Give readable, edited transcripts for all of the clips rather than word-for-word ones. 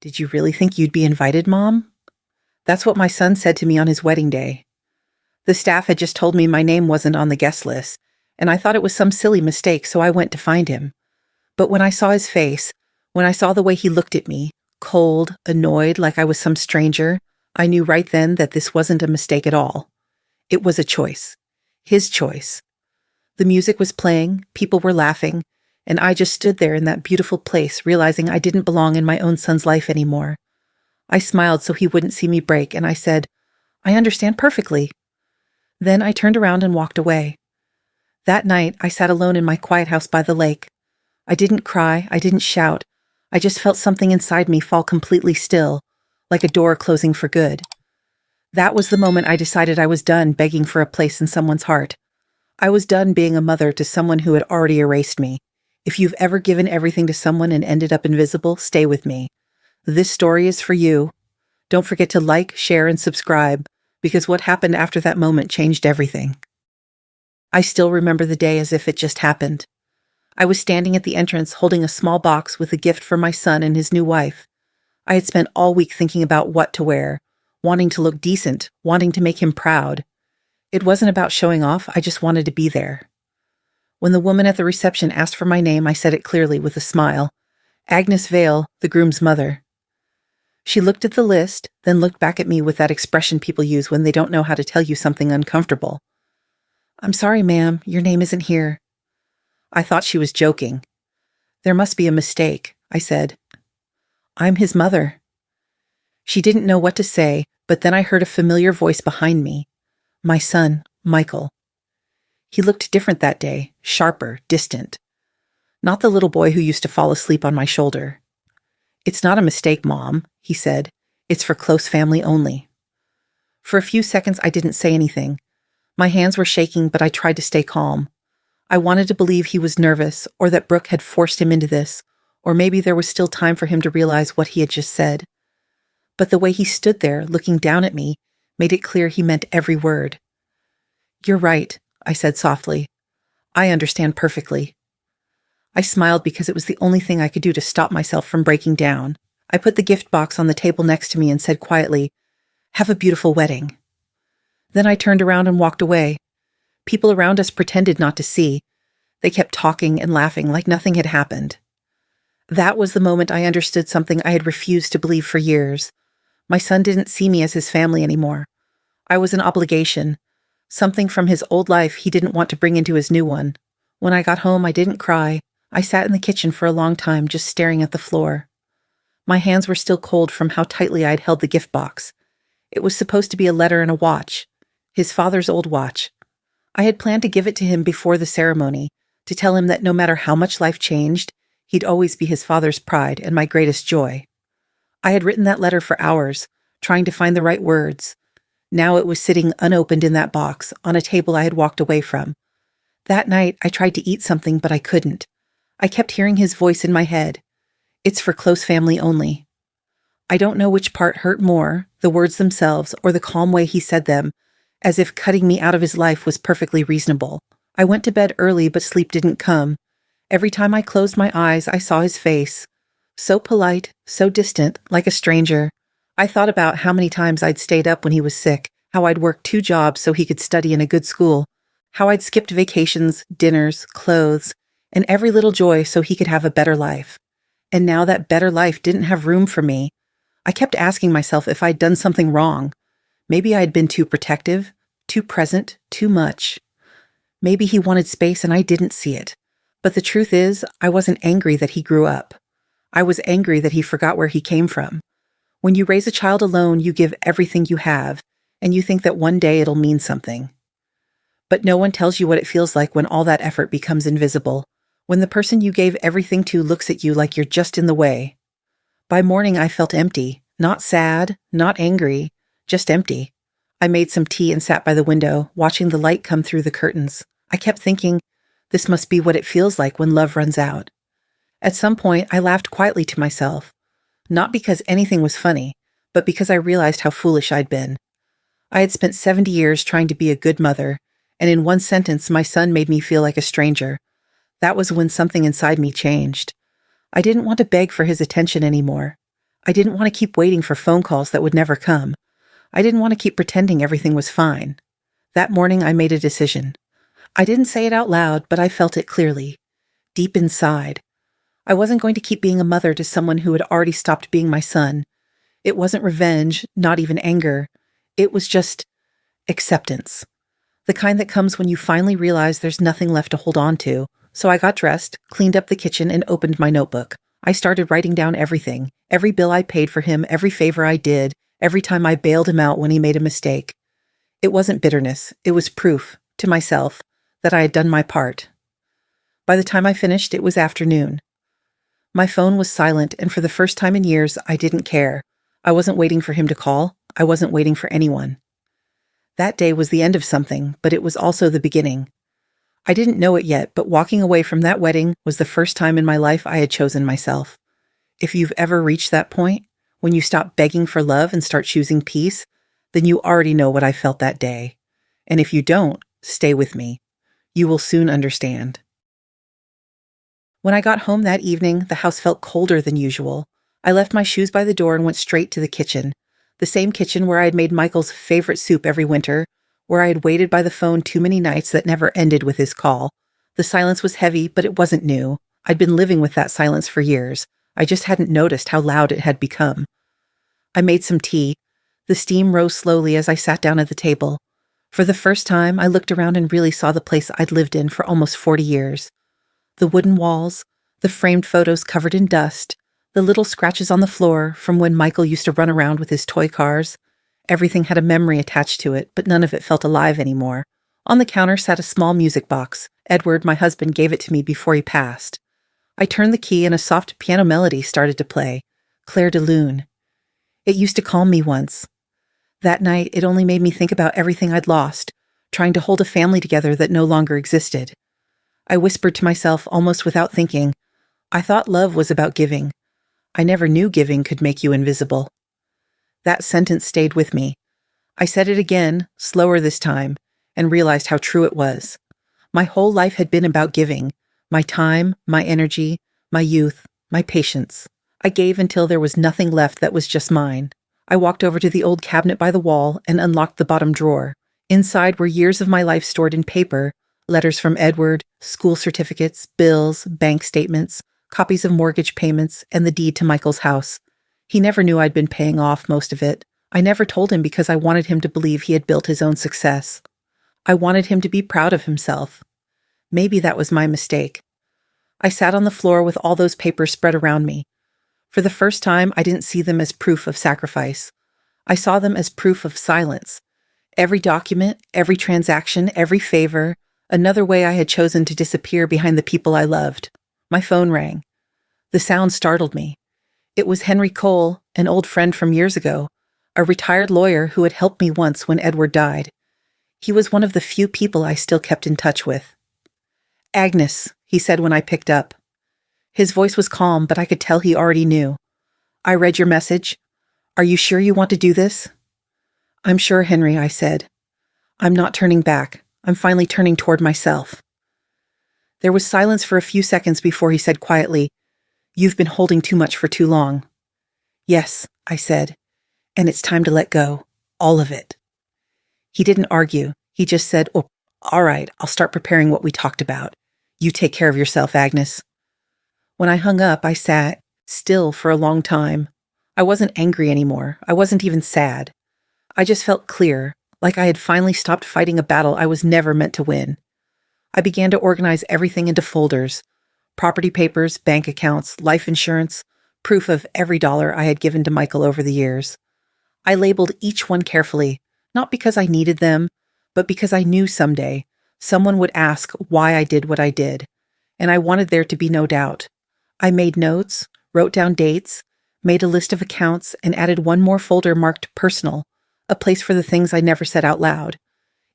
Did you really think you'd be invited, Mom? That's what my son said to me on his wedding day. The staff had just told me my name wasn't on the guest list, and I thought it was some silly mistake, so I went to find him. But when I saw his face, when I saw the way he looked at me, cold, annoyed, like I was some stranger, I knew right then that this wasn't a mistake at all. It was a choice. His choice. The music was playing, people were laughing, and I just stood there in that beautiful place, realizing I didn't belong in my own son's life anymore. I smiled so he wouldn't see me break, and I said, "I understand perfectly." Then I turned around and walked away. That night, I sat alone in my quiet house by the lake. I didn't cry, I didn't shout. I just felt something inside me fall completely still, like a door closing for good. That was the moment I decided I was done begging for a place in someone's heart. I was done being a mother to someone who had already erased me. If you've ever given everything to someone and ended up invisible, stay with me. This story is for you. Don't forget to like, share, and subscribe, because what happened after that moment changed everything. I still remember the day as if it just happened. I was standing at the entrance holding a small box with a gift for my son and his new wife. I had spent all week thinking about what to wear, wanting to look decent, wanting to make him proud. It wasn't about showing off, I just wanted to be there. When the woman at the reception asked for my name, I said it clearly with a smile. Agnes Vale, the groom's mother. She looked at the list, then looked back at me with that expression people use when they don't know how to tell you something uncomfortable. "I'm sorry, ma'am, your name isn't here." I thought she was joking. "There must be a mistake," I said. "I'm his mother." She didn't know what to say, but then I heard a familiar voice behind me. My son, Michael. He looked different that day, sharper, distant. Not the little boy who used to fall asleep on my shoulder. "It's not a mistake, Mom," he said. "It's for close family only." For a few seconds, I didn't say anything. My hands were shaking, but I tried to stay calm. I wanted to believe he was nervous, or that Brooke had forced him into this, or maybe there was still time for him to realize what he had just said. But the way he stood there, looking down at me, made it clear he meant every word. "You're right," I said softly. "I understand perfectly." I smiled because it was the only thing I could do to stop myself from breaking down. I put the gift box on the table next to me and said quietly, "Have a beautiful wedding." Then I turned around and walked away. People around us pretended not to see. They kept talking and laughing like nothing had happened. That was the moment I understood something I had refused to believe for years. My son didn't see me as his family anymore. I was an obligation. Something from his old life he didn't want to bring into his new one. When I got home, I didn't cry. I sat in the kitchen for a long time, just staring at the floor. My hands were still cold from how tightly I'd held the gift box. It was supposed to be a letter and a watch. His father's old watch. I had planned to give it to him before the ceremony, to tell him that no matter how much life changed, he'd always be his father's pride and my greatest joy. I had written that letter for hours, trying to find the right words. Now it was sitting unopened in that box, on a table I had walked away from. That night, I tried to eat something, but I couldn't. I kept hearing his voice in my head. "It's for close family only." I don't know which part hurt more, the words themselves or the calm way he said them, as if cutting me out of his life was perfectly reasonable. I went to bed early, but sleep didn't come. Every time I closed my eyes, I saw his face. So polite, so distant, like a stranger. I thought about how many times I'd stayed up when he was sick, how I'd worked 2 jobs so he could study in a good school, how I'd skipped vacations, dinners, clothes, and every little joy so he could have a better life. And now that better life didn't have room for me. I kept asking myself if I'd done something wrong. Maybe I had been too protective, too present, too much. Maybe he wanted space and I didn't see it. But the truth is, I wasn't angry that he grew up. I was angry that he forgot where he came from. When you raise a child alone, you give everything you have, and you think that one day it'll mean something. But no one tells you what it feels like when all that effort becomes invisible, when the person you gave everything to looks at you like you're just in the way. By morning, I felt empty, not sad, not angry, just empty. I made some tea and sat by the window, watching the light come through the curtains. I kept thinking, this must be what it feels like when love runs out. At some point, I laughed quietly to myself. Not because anything was funny, but because I realized how foolish I'd been. I had spent 70 years trying to be a good mother, and in one sentence, my son made me feel like a stranger. That was when something inside me changed. I didn't want to beg for his attention anymore. I didn't want to keep waiting for phone calls that would never come. I didn't want to keep pretending everything was fine. That morning, I made a decision. I didn't say it out loud, but I felt it clearly, deep inside. I wasn't going to keep being a mother to someone who had already stopped being my son. It wasn't revenge, not even anger. It was just acceptance. The kind that comes when you finally realize there's nothing left to hold on to. So I got dressed, cleaned up the kitchen, and opened my notebook. I started writing down everything, every bill I paid for him, every favor I did, every time I bailed him out when he made a mistake. It wasn't bitterness. It was proof, to myself, that I had done my part. By the time I finished, it was afternoon. My phone was silent, and for the first time in years, I didn't care. I wasn't waiting for him to call. I wasn't waiting for anyone. That day was the end of something, but it was also the beginning. I didn't know it yet, but walking away from that wedding was the first time in my life I had chosen myself. If you've ever reached that point, when you stop begging for love and start choosing peace, then you already know what I felt that day. And if you don't, stay with me. You will soon understand. When I got home that evening, the house felt colder than usual. I left my shoes by the door and went straight to the kitchen. The same kitchen where I had made Michael's favorite soup every winter, where I had waited by the phone too many nights that never ended with his call. The silence was heavy, but it wasn't new. I'd been living with that silence for years. I just hadn't noticed how loud it had become. I made some tea. The steam rose slowly as I sat down at the table. For the first time, I looked around and really saw the place I'd lived in for almost 40 years. The wooden walls, the framed photos covered in dust, the little scratches on the floor from when Michael used to run around with his toy cars. Everything had a memory attached to it, but none of it felt alive anymore. On the counter sat a small music box. Edward, my husband, gave it to me before he passed. I turned the key and a soft piano melody started to play, Clair de Lune. It used to calm me once. That night, it only made me think about everything I'd lost, trying to hold a family together that no longer existed. I whispered to myself almost without thinking, I thought love was about giving. I never knew giving could make you invisible. That sentence stayed with me. I said it again, slower this time, and realized how true it was. My whole life had been about giving. My time, my energy, my youth, my patience. I gave until there was nothing left that was just mine. I walked over to the old cabinet by the wall and unlocked the bottom drawer. Inside were years of my life stored in paper, letters from Edward, school certificates, bills, bank statements, copies of mortgage payments, and the deed to Michael's house. He never knew I'd been paying off most of it. I never told him because I wanted him to believe he had built his own success. I wanted him to be proud of himself. Maybe that was my mistake. I sat on the floor with all those papers spread around me. For the first time, I didn't see them as proof of sacrifice. I saw them as proof of silence. Every document, every transaction, every favor, another way I had chosen to disappear behind the people I loved. My phone rang. The sound startled me. It was Henry Cole, an old friend from years ago, a retired lawyer who had helped me once when Edward died. He was one of the few people I still kept in touch with. Agnes, he said when I picked up. His voice was calm, but I could tell he already knew. I read your message. Are you sure you want to do this? I'm sure, Henry, I said. I'm not turning back. I'm finally turning toward myself. There was silence for a few seconds before he said quietly, You've been holding too much for too long. Yes, I said, and it's time to let go. All of it. He didn't argue. He just said, Oh, all right, I'll start preparing what we talked about. You take care of yourself, Agnes. When I hung up, I sat, still for a long time. I wasn't angry anymore. I wasn't even sad. I just felt clear, like I had finally stopped fighting a battle I was never meant to win. I began to organize everything into folders. Property papers, bank accounts, life insurance, proof of every dollar I had given to Michael over the years. I labeled each one carefully, not because I needed them, but because I knew someday someone would ask why I did what I did, and I wanted there to be no doubt. I made notes, wrote down dates, made a list of accounts, and added one more folder marked personal, a place for the things I never said out loud.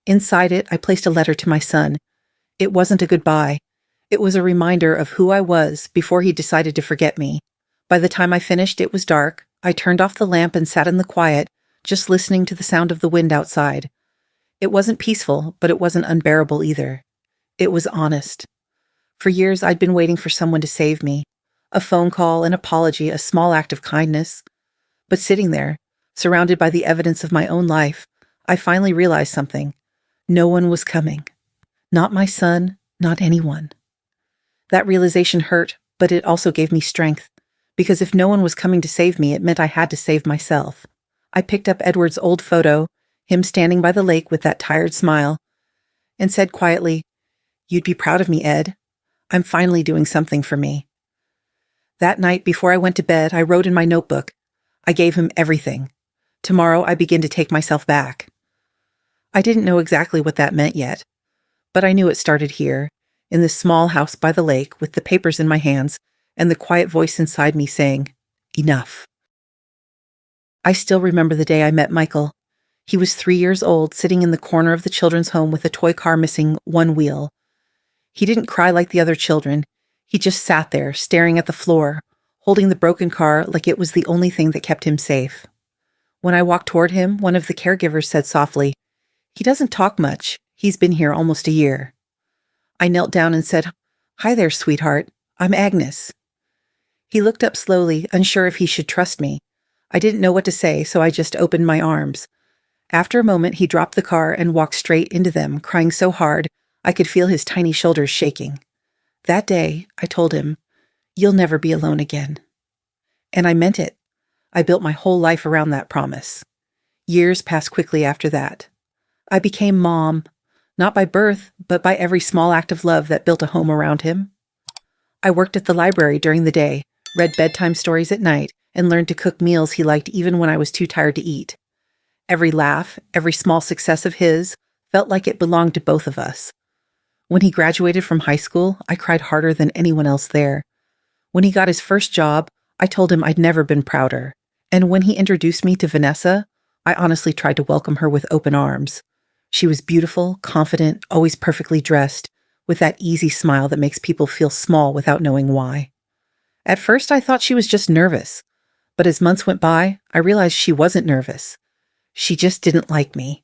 Inside it, I placed a letter to my son. It wasn't a goodbye. It was a reminder of who I was before he decided to forget me. By the time I finished, it was dark. I turned off the lamp and sat in the quiet, just listening to the sound of the wind outside. It wasn't peaceful, but it wasn't unbearable either. It was honest. For years, I'd been waiting for someone to save me. A phone call, an apology, a small act of kindness. But sitting there, surrounded by the evidence of my own life, I finally realized something. No one was coming. Not my son, not anyone. That realization hurt, but it also gave me strength, because if no one was coming to save me, it meant I had to save myself. I picked up Edward's old photo, him standing by the lake with that tired smile, and said quietly, "You'd be proud of me, Ed. I'm finally doing something for me." That night, before I went to bed, I wrote in my notebook. I gave him everything. Tomorrow, I begin to take myself back. I didn't know exactly what that meant yet, but I knew it started here, in this small house by the lake, with the papers in my hands and the quiet voice inside me saying, "Enough." I still remember the day I met Michael. He was 3 years old, sitting in the corner of the children's home with a toy car missing one wheel. He didn't cry like the other children. He just sat there, staring at the floor, holding the broken car like it was the only thing that kept him safe. When I walked toward him, one of the caregivers said softly, "He doesn't talk much. He's been here almost a year." I knelt down and said, "Hi there, sweetheart. I'm Agnes." He looked up slowly, unsure if he should trust me. I didn't know what to say, so I just opened my arms. After a moment, he dropped the car and walked straight into them, crying so hard I could feel his tiny shoulders shaking. That day, I told him, "You'll never be alone again." And I meant it. I built my whole life around that promise. Years passed quickly after that. I became mom, not by birth, but by every small act of love that built a home around him. I worked at the library during the day, read bedtime stories at night, and learned to cook meals he liked even when I was too tired to eat. Every laugh, every small success of his, felt like it belonged to both of us. When he graduated from high school, I cried harder than anyone else there. When he got his first job, I told him I'd never been prouder. And when he introduced me to Vanessa, I honestly tried to welcome her with open arms. She was beautiful, confident, always perfectly dressed, with that easy smile that makes people feel small without knowing why. At first, I thought she was just nervous, but as months went by, I realized she wasn't nervous. She just didn't like me.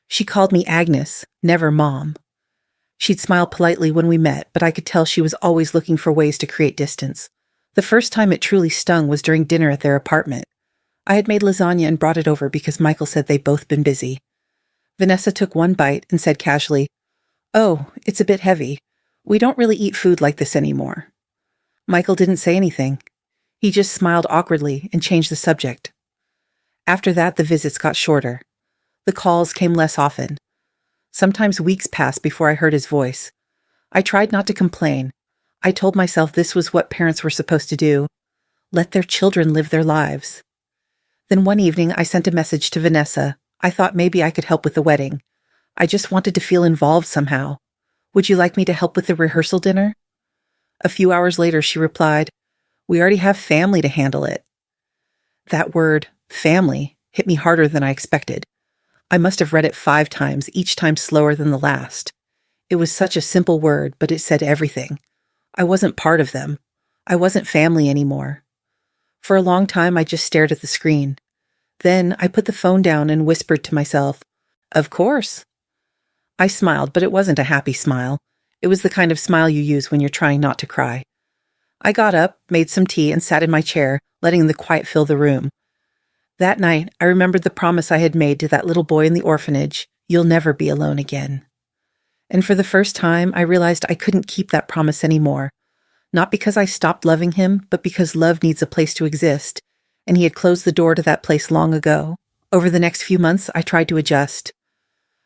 She called me Agnes, never Mom. She'd smile politely when we met, but I could tell she was always looking for ways to create distance. The first time it truly stung was during dinner at their apartment. I had made lasagna and brought it over because Michael said they'd both been busy. Vanessa took one bite and said casually, "Oh, it's a bit heavy. We don't really eat food like this anymore." Michael didn't say anything. He just smiled awkwardly and changed the subject. After that, the visits got shorter. The calls came less often. Sometimes weeks passed before I heard his voice. I tried not to complain. I told myself this was what parents were supposed to do. Let their children live their lives. Then one evening, I sent a message to Vanessa. I thought maybe I could help with the wedding. I just wanted to feel involved somehow. "Would you like me to help with the rehearsal dinner?" A few hours later, she replied, "We already have family to handle it." That word, family, hit me harder than I expected. I must have read it 5 times, each time slower than the last. It was such a simple word, but it said everything. I wasn't part of them. I wasn't family anymore. For a long time, I just stared at the screen. Then I put the phone down and whispered to myself, "Of course." I smiled, but it wasn't a happy smile. It was the kind of smile you use when you're trying not to cry. I got up, made some tea, and sat in my chair, letting the quiet fill the room. That night, I remembered the promise I had made to that little boy in the orphanage, "You'll never be alone again." And for the first time, I realized I couldn't keep that promise anymore. Not because I stopped loving him, but because love needs a place to exist, and he had closed the door to that place long ago. Over the next few months, I tried to adjust.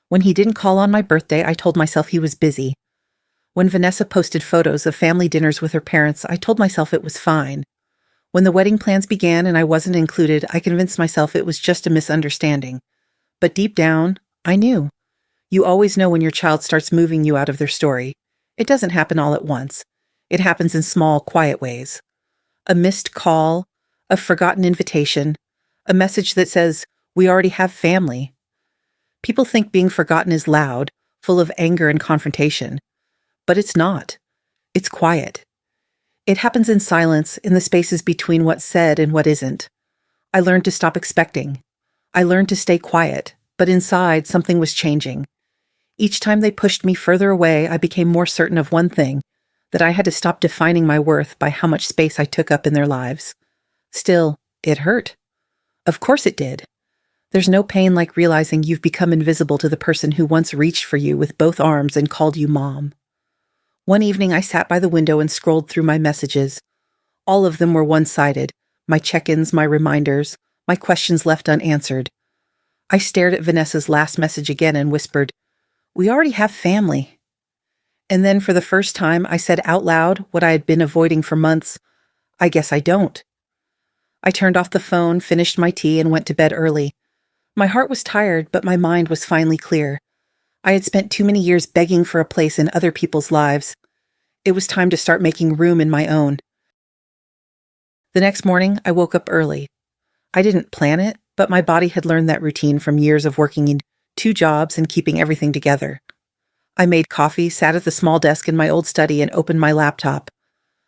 When he didn't call on my birthday, I told myself he was busy. When Vanessa posted photos of family dinners with her parents, I told myself it was fine. When the wedding plans began and I wasn't included, I convinced myself it was just a misunderstanding. But deep down, I knew. You always know when your child starts moving you out of their story. It doesn't happen all at once. It happens in small, quiet ways. A missed call, a forgotten invitation, a message that says, "We already have family." People think being forgotten is loud, full of anger and confrontation. But it's not. It's quiet. It happens in silence, in the spaces between what's said and what isn't. I learned to stop expecting. I learned to stay quiet, but inside something was changing. Each time they pushed me further away, I became more certain of one thing, that I had to stop defining my worth by how much space I took up in their lives. Still, it hurt. Of course it did. There's no pain like realizing you've become invisible to the person who once reached for you with both arms and called you mom. One evening I sat by the window and scrolled through my messages. All of them were one-sided, my check-ins, my reminders, my questions left unanswered. I stared at Vanessa's last message again and whispered, "We already have family." And then for the first time, I said out loud what I had been avoiding for months, "I guess I don't." I turned off the phone, finished my tea, and went to bed early. My heart was tired, but my mind was finally clear. I had spent too many years begging for a place in other people's lives. It was time to start making room in my own. The next morning, I woke up early. I didn't plan it, but my body had learned that routine from years of working in 2 jobs and keeping everything together. I made coffee, sat at the small desk in my old study, and opened my laptop.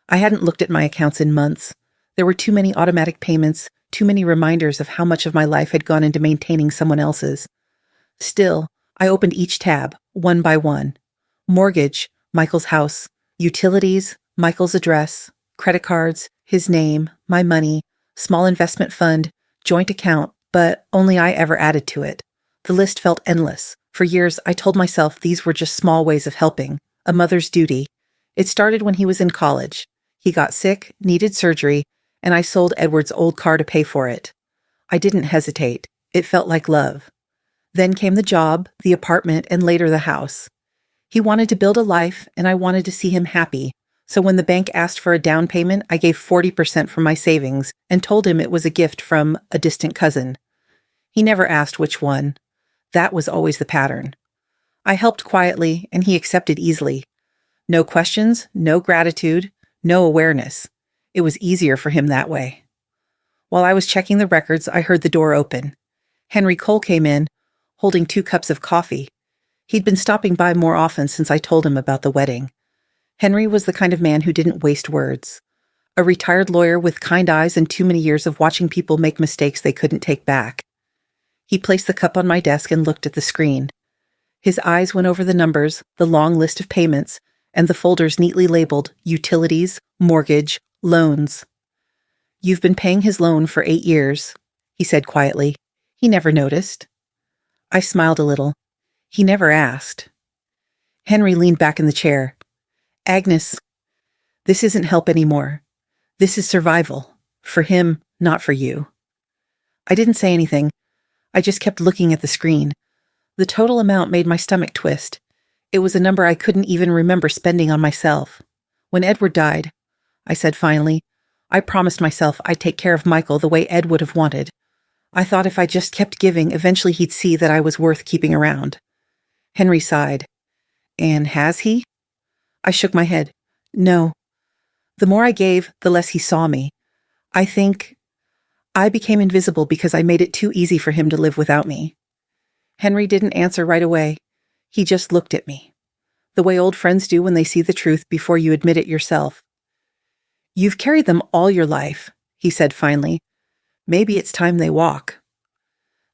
I hadn't looked at my accounts in months. There were too many automatic payments, too many reminders of how much of my life had gone into maintaining someone else's. Still, I opened each tab, one by one. Mortgage, Michael's house. Utilities, Michael's address. Credit cards, his name, my money. Small investment fund, joint account, but only I ever added to it. The list felt endless. For years, I told myself these were just small ways of helping, a mother's duty. It started when he was in college. He got sick, needed surgery, and I sold Edward's old car to pay for it. I didn't hesitate. It felt like love. Then came the job, the apartment, and later the house. He wanted to build a life, and I wanted to see him happy. So when the bank asked for a down payment, I gave 40% from my savings and told him it was a gift from a distant cousin. He never asked which one. That was always the pattern. I helped quietly, and he accepted easily. No questions, no gratitude, no awareness. It was easier for him that way. While I was checking the records, I heard the door open. Henry Cole came in, holding 2 cups of coffee. He'd been stopping by more often since I told him about the wedding. Henry was the kind of man who didn't waste words. A retired lawyer with kind eyes and too many years of watching people make mistakes they couldn't take back. He placed the cup on my desk and looked at the screen. His eyes went over the numbers, the long list of payments, and the folders neatly labeled utilities, mortgage, loans. "You've been paying his loan for 8 years, he said quietly. He never noticed. I smiled a little. He never asked. Henry leaned back in the chair. "Agnes, this isn't help anymore. This is survival. For him, not for you." I didn't say anything. I just kept looking at the screen. The total amount made my stomach twist. It was a number I couldn't even remember spending on myself. "When Edward died," I said finally, "I promised myself I'd take care of Michael the way Ed would have wanted. I thought if I just kept giving, eventually he'd see that I was worth keeping around." Henry sighed. "And has he?" I shook my head. "No. The more I gave, the less he saw me. I think I became invisible because I made it too easy for him to live without me." Henry didn't answer right away. He just looked at me, the way old friends do when they see the truth before you admit it yourself. "You've carried them all your life," he said finally. "Maybe it's time they walk."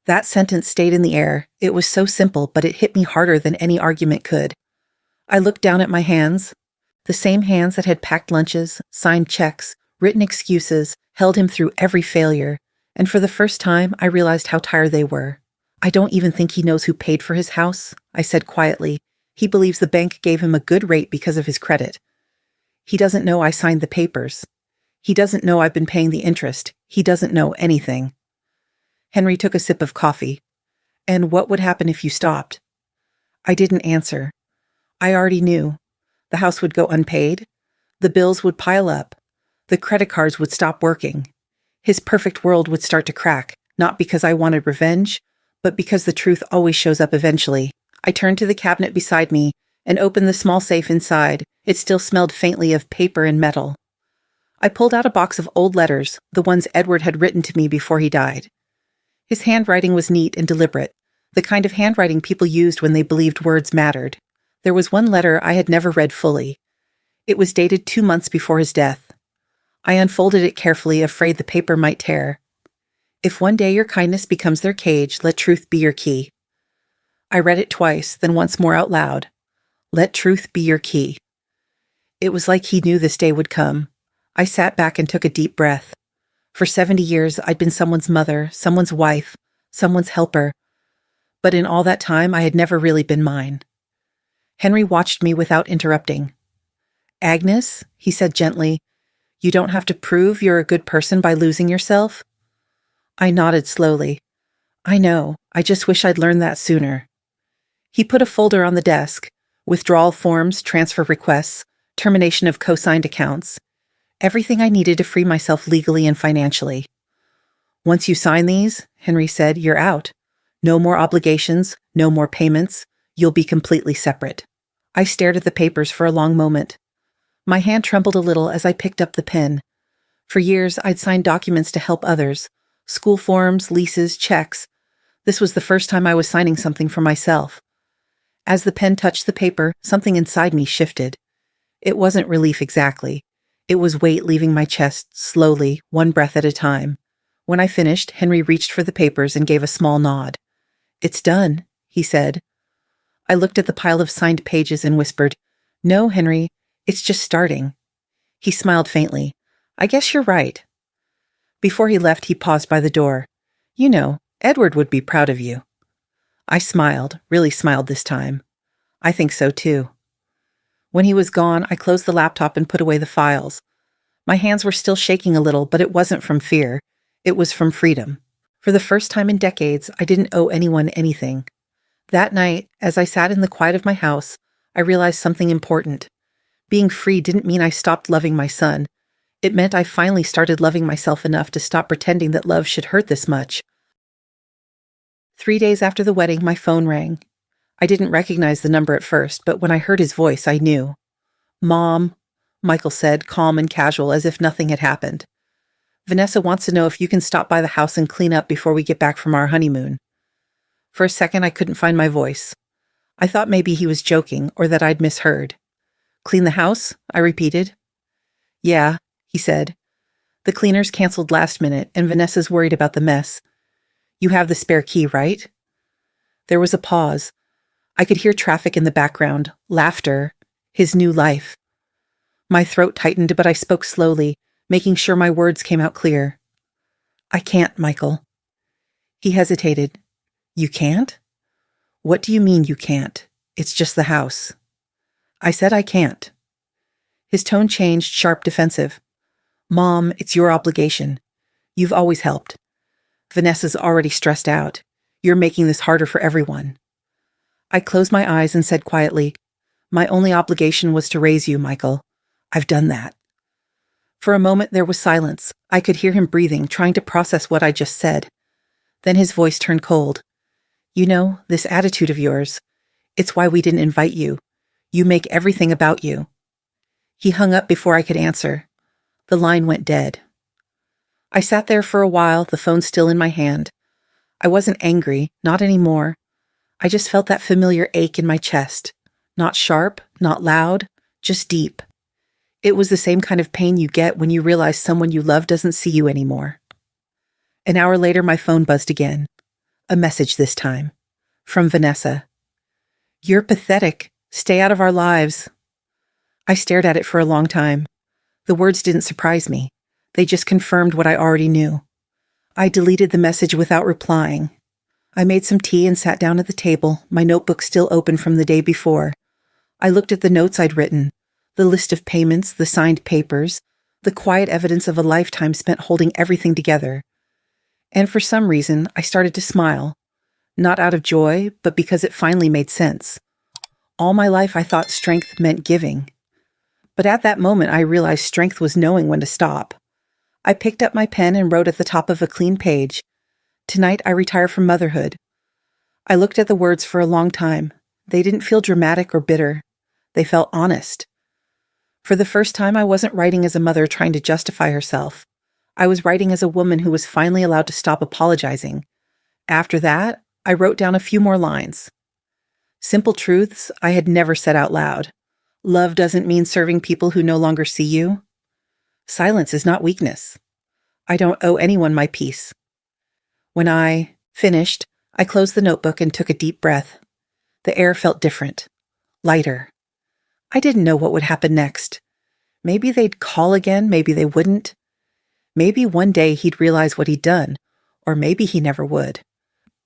That sentence stayed in the air. It was so simple, but it hit me harder than any argument could. I looked down at my hands, the same hands that had packed lunches, signed checks, written excuses, held him through every failure, and for the first time I realized how tired they were. "I don't even think he knows who paid for his house," I said quietly. "He believes the bank gave him a good rate because of his credit. He doesn't know I signed the papers. He doesn't know I've been paying the interest. He doesn't know anything." Henry took a sip of coffee. "And what would happen if you stopped?" I didn't answer. I already knew. The house would go unpaid. The bills would pile up. The credit cards would stop working. His perfect world would start to crack, not because I wanted revenge, but because the truth always shows up eventually. I turned to the cabinet beside me and opened the small safe inside. It still smelled faintly of paper and metal. I pulled out a box of old letters, the ones Edward had written to me before he died. His handwriting was neat and deliberate, the kind of handwriting people used when they believed words mattered. There was one letter I had never read fully. It was dated 2 months before his death. I unfolded it carefully, afraid the paper might tear. "If one day your kindness becomes their cage, let truth be your key." I read it twice, then once more out loud. "Let truth be your key." It was like he knew this day would come. I sat back and took a deep breath. For 70 years, I'd been someone's mother, someone's wife, someone's helper, but in all that time, I had never really been mine. Henry watched me without interrupting. "Agnes," he said gently, "you don't have to prove you're a good person by losing yourself." I nodded slowly. "I know, I just wish I'd learned that sooner." He put a folder on the desk: withdrawal forms, transfer requests, termination of co-signed accounts, everything I needed to free myself legally and financially. "Once you sign these," Henry said, "you're out. No more obligations, no more payments. You'll be completely separate." I stared at the papers for a long moment. My hand trembled a little as I picked up the pen. For years, I'd signed documents to help others: school forms, leases, checks. This was the first time I was signing something for myself. As the pen touched the paper, something inside me shifted. It wasn't relief exactly. It was weight leaving my chest, slowly, one breath at a time. When I finished, Henry reached for the papers and gave a small nod. "It's done," he said. I looked at the pile of signed pages and whispered, "No, Henry, it's just starting." He smiled faintly. "I guess you're right." Before he left, he paused by the door. "You know, Edward would be proud of you." I smiled, really smiled this time. "I think so too." When he was gone, I closed the laptop and put away the files. My hands were still shaking a little, but it wasn't from fear. It was from freedom. For the first time in decades, I didn't owe anyone anything. That night, as I sat in the quiet of my house, I realized something important. Being free didn't mean I stopped loving my son. It meant I finally started loving myself enough to stop pretending that love should hurt this much. 3 days after the wedding, my phone rang. I didn't recognize the number at first, but when I heard his voice, I knew. "Mom," Michael said, calm and casual, as if nothing had happened. "Vanessa wants to know if you can stop by the house and clean up before we get back from our honeymoon." For a second, I couldn't find my voice. I thought maybe he was joking, or that I'd misheard. "Clean the house?" I repeated. "Yeah," he said. "The cleaners canceled last minute, and Vanessa's worried about the mess. You have the spare key, right?" There was a pause. I could hear traffic in the background, laughter, his new life. My throat tightened, but I spoke slowly, making sure my words came out clear. "I can't, Michael." He hesitated. "You can't?" "What do you mean you can't? It's just the house." I said I can't. His tone changed, sharp, defensive. "Mom, it's your obligation. You've always helped. Vanessa's already stressed out. You're making this harder for everyone." I closed my eyes and said quietly, "My only obligation was to raise you, Michael. I've done that." For a moment there was silence. I could hear him breathing, trying to process what I just said. Then his voice turned cold. "You know, this attitude of yours, it's why we didn't invite you. You make everything about you." He hung up before I could answer. The line went dead. I sat there for a while, the phone still in my hand. I wasn't angry, not anymore. I just felt that familiar ache in my chest. Not sharp, not loud, just deep. It was the same kind of pain you get when you realize someone you love doesn't see you anymore. An hour later, my phone buzzed again. A message this time. From Vanessa. "You're pathetic. Stay out of our lives." I stared at it for a long time. The words didn't surprise me. They just confirmed what I already knew. I deleted the message without replying. I made some tea and sat down at the table, my notebook still open from the day before. I looked at the notes I'd written, the list of payments, the signed papers, the quiet evidence of a lifetime spent holding everything together. And for some reason, I started to smile. Not out of joy, but because it finally made sense. All my life I thought strength meant giving. But at that moment I realized strength was knowing when to stop. I picked up my pen and wrote at the top of a clean page, "Tonight I retire from motherhood." I looked at the words for a long time. They didn't feel dramatic or bitter. They felt honest. For the first time, I wasn't writing as a mother trying to justify herself. I was writing as a woman who was finally allowed to stop apologizing. After that, I wrote down a few more lines. Simple truths I had never said out loud. Love doesn't mean serving people who no longer see you. Silence is not weakness. I don't owe anyone my peace. When I finished, I closed the notebook and took a deep breath. The air felt different, lighter. I didn't know what would happen next. Maybe they'd call again, maybe they wouldn't. Maybe one day he'd realize what he'd done, or maybe he never would.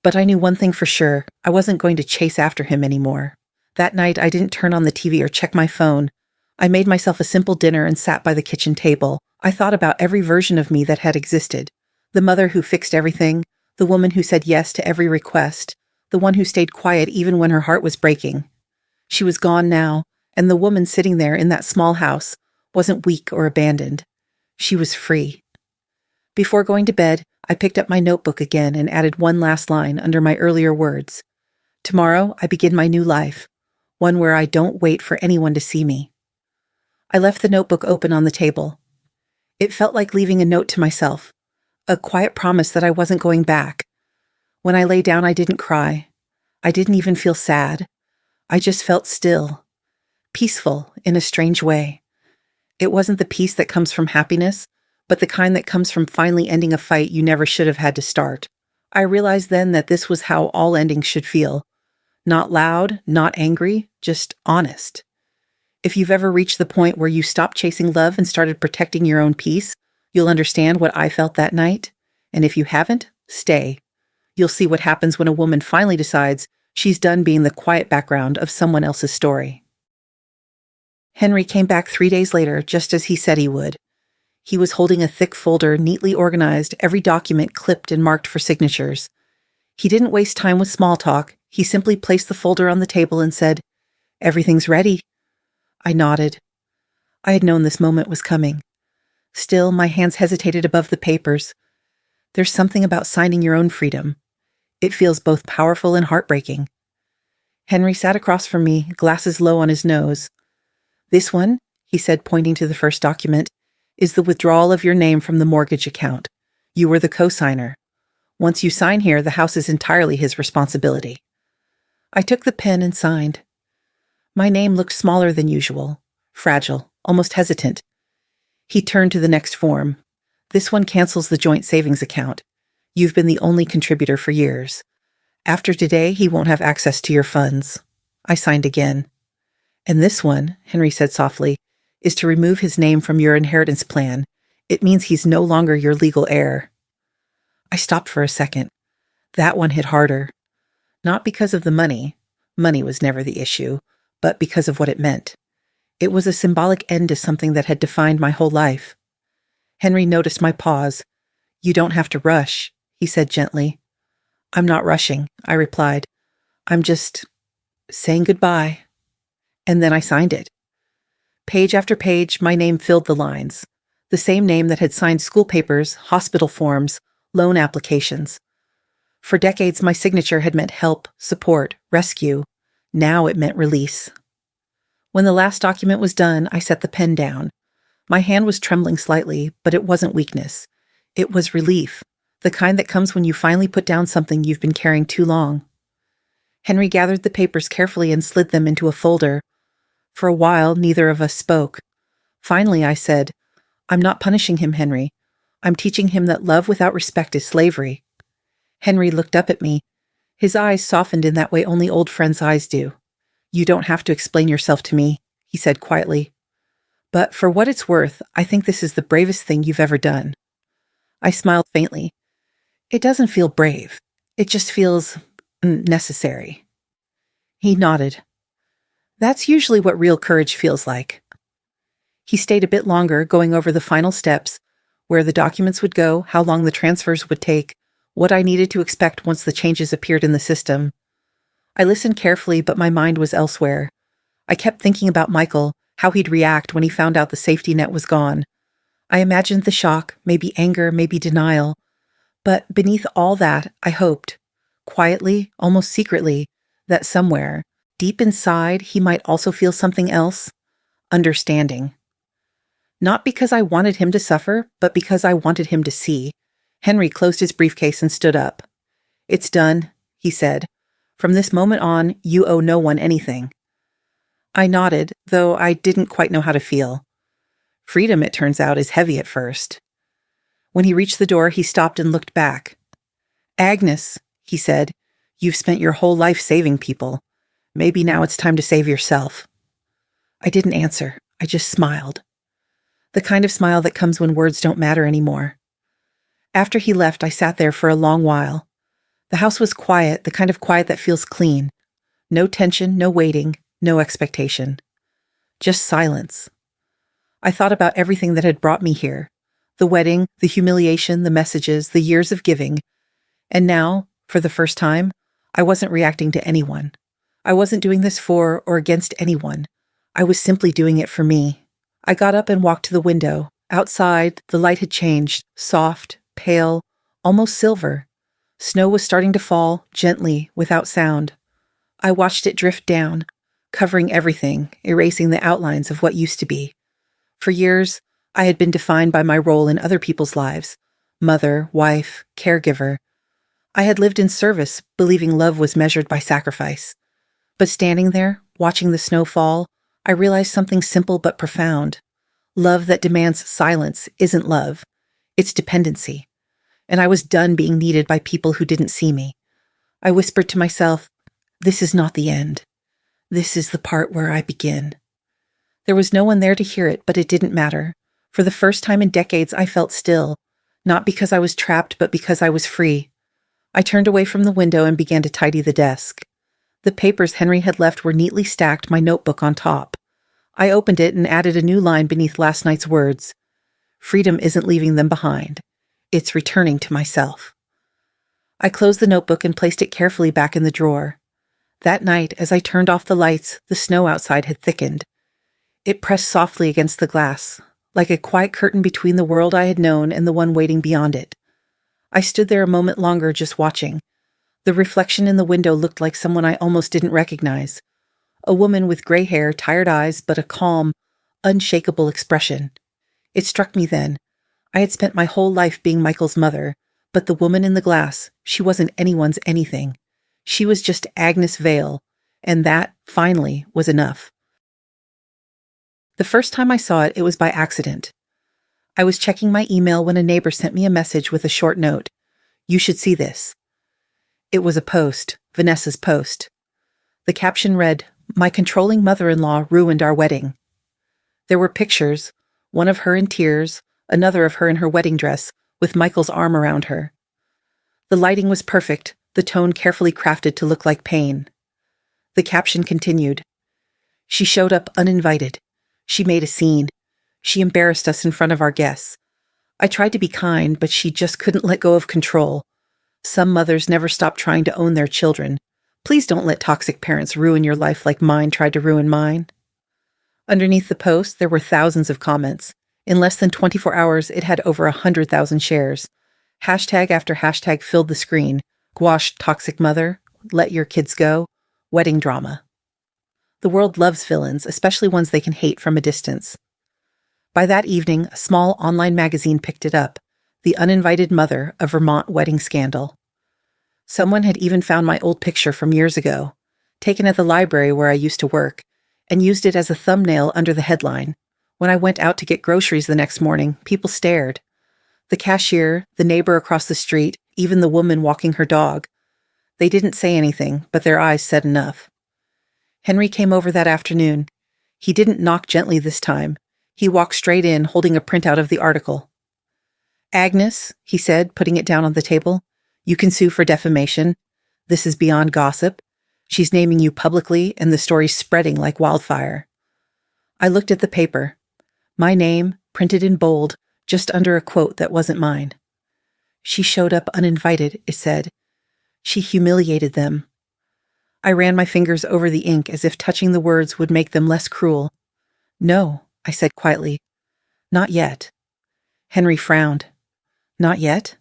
But I knew one thing for sure, I wasn't going to chase after him anymore. That night, I didn't turn on the TV or check my phone. I made myself a simple dinner and sat by the kitchen table. I thought about every version of me that had existed. The mother who fixed everything, the woman who said yes to every request, the one who stayed quiet even when her heart was breaking. She was gone now, and the woman sitting there in that small house wasn't weak or abandoned. She was free. Before going to bed, I picked up my notebook again and added one last line under my earlier words. Tomorrow, I begin my new life, one where I don't wait for anyone to see me. I left the notebook open on the table. It felt like leaving a note to myself, a quiet promise that I wasn't going back. When I lay down, I didn't cry. I didn't even feel sad. I just felt still, peaceful in a strange way. It wasn't the peace that comes from happiness, but the kind that comes from finally ending a fight you never should have had to start. I realized then that this was how all endings should feel. Not loud, not angry, just honest. If you've ever reached the point where you stopped chasing love and started protecting your own peace, you'll understand what I felt that night. And if you haven't, stay. You'll see what happens when a woman finally decides she's done being the quiet background of someone else's story. Henry came back 3 days later, just as he said he would. He was holding a thick folder, neatly organized, every document clipped and marked for signatures. He didn't waste time with small talk. He simply placed the folder on the table and said, "Everything's ready." I nodded. I had known this moment was coming. Still, my hands hesitated above the papers. There's something about signing your own freedom. It feels both powerful and heartbreaking. Henry sat across from me, glasses low on his nose. "This one," he said, pointing to the first document, "is the withdrawal of your name from the mortgage account. You were the co-signer. Once you sign here, the house is entirely his responsibility." I took the pen and signed. My name looked smaller than usual, fragile, almost hesitant. He turned to the next form. "This one cancels the joint savings account. You've been the only contributor for years. After today, he won't have access to your funds." I signed again. "And this one," Henry said softly, "is to remove his name from your inheritance plan. It means he's no longer your legal heir." I stopped for a second. That one hit harder. Not because of the money. Money was never the issue, but because of what it meant. It was a symbolic end to something that had defined my whole life. Henry noticed my pause. "You don't have to rush," he said gently. "I'm not rushing," I replied. "I'm just saying goodbye." And then I signed it. Page after page, my name filled the lines. The same name that had signed school papers, hospital forms, loan applications. For decades, my signature had meant help, support, rescue. Now it meant release. When the last document was done, I set the pen down. My hand was trembling slightly, but it wasn't weakness. It was relief, the kind that comes when you finally put down something you've been carrying too long. Henry gathered the papers carefully and slid them into a folder. For a while, neither of us spoke. Finally, I said, "I'm not punishing him, Henry. I'm teaching him that love without respect is slavery." Henry looked up at me. His eyes softened in that way only old friends' eyes do. "You don't have to explain yourself to me," he said quietly. "But for what it's worth, I think this is the bravest thing you've ever done." I smiled faintly. "It doesn't feel brave. It just feels necessary." He nodded. "That's usually what real courage feels like." He stayed a bit longer, going over the final steps, where the documents would go, how long the transfers would take, what I needed to expect once the changes appeared in the system. I listened carefully, but my mind was elsewhere. I kept thinking about Michael, how he'd react when he found out the safety net was gone. I imagined the shock, maybe anger, maybe denial. But beneath all that, I hoped, quietly, almost secretly, that somewhere, deep inside, he might also feel something else, understanding. Not because I wanted him to suffer, but because I wanted him to see. Henry closed his briefcase and stood up. "It's done," he said. "From this moment on, you owe no one anything." I nodded, though I didn't quite know how to feel. Freedom, it turns out, is heavy at first. When he reached the door, he stopped and looked back. "Agnes," he said, "you've spent your whole life saving people. Maybe now it's time to save yourself." I didn't answer. I just smiled. The kind of smile that comes when words don't matter anymore. After he left, I sat there for a long while. The house was quiet, the kind of quiet that feels clean. No tension, no waiting, no expectation. Just silence. I thought about everything that had brought me here. The wedding, the humiliation, the messages, the years of giving. And now, for the first time, I wasn't reacting to anyone. I wasn't doing this for or against anyone. I was simply doing it for me. I got up and walked to the window. Outside, the light had changed, soft, pale, almost silver. Snow was starting to fall, gently, without sound. I watched it drift down, covering everything, erasing the outlines of what used to be. For years, I had been defined by my role in other people's lives. Mother, wife, caregiver. I had lived in service, believing love was measured by sacrifice. But standing there, watching the snow fall, I realized something simple but profound. Love that demands silence isn't love. It's dependency. And I was done being needed by people who didn't see me. I whispered to myself, this is not the end. This is the part where I begin. There was no one there to hear it, but it didn't matter. For the first time in decades, I felt still. Not because I was trapped, but because I was free. I turned away from the window and began to tidy the desk. The papers Henry had left were neatly stacked, my notebook on top. I opened it and added a new line beneath last night's words. Freedom isn't leaving them behind. It's returning to myself. I closed the notebook and placed it carefully back in the drawer. That night, as I turned off the lights, the snow outside had thickened. It pressed softly against the glass, like a quiet curtain between the world I had known and the one waiting beyond it. I stood there a moment longer just watching. The reflection in the window looked like someone I almost didn't recognize. A woman with gray hair, tired eyes, but a calm, unshakable expression. It struck me then. I had spent my whole life being Michael's mother, but the woman in the glass, she wasn't anyone's anything. She was just Agnes Vale, and that, finally, was enough. The first time I saw it, it was by accident. I was checking my email when a neighbor sent me a message with a short note. You should see this. It was a post, Vanessa's post. The caption read, My controlling mother-in-law ruined our wedding. There were pictures, one of her in tears, another of her in her wedding dress, with Michael's arm around her. The lighting was perfect, the tone carefully crafted to look like pain. The caption continued. She showed up uninvited. She made a scene. She embarrassed us in front of our guests. I tried to be kind, but she just couldn't let go of control. Some mothers never stop trying to own their children. Please don't let toxic parents ruin your life like mine tried to ruin mine. Underneath the post, there were thousands of comments. In less than 24 hours, it had over 100,000 shares. Hashtag after hashtag filled the screen. Gouache toxic mother, let your kids go, wedding drama. The world loves villains, especially ones they can hate from a distance. By that evening, a small online magazine picked it up, The Uninvited Mother, a Vermont Wedding Scandal. Someone had even found my old picture from years ago, taken at the library where I used to work, and used it as a thumbnail under the headline. When I went out to get groceries the next morning, people stared. The cashier, the neighbor across the street, even the woman walking her dog. They didn't say anything, but their eyes said enough. Henry came over that afternoon. He didn't knock gently this time. He walked straight in, holding a printout of the article. Agnes, he said, putting it down on the table, you can sue for defamation. This is beyond gossip. She's naming you publicly, and the story's spreading like wildfire. I looked at the paper. My name, printed in bold, just under a quote that wasn't mine. She showed up uninvited, it said. She humiliated them. I ran my fingers over the ink as if touching the words would make them less cruel. No, I said quietly. Not yet. Henry frowned. Not yet?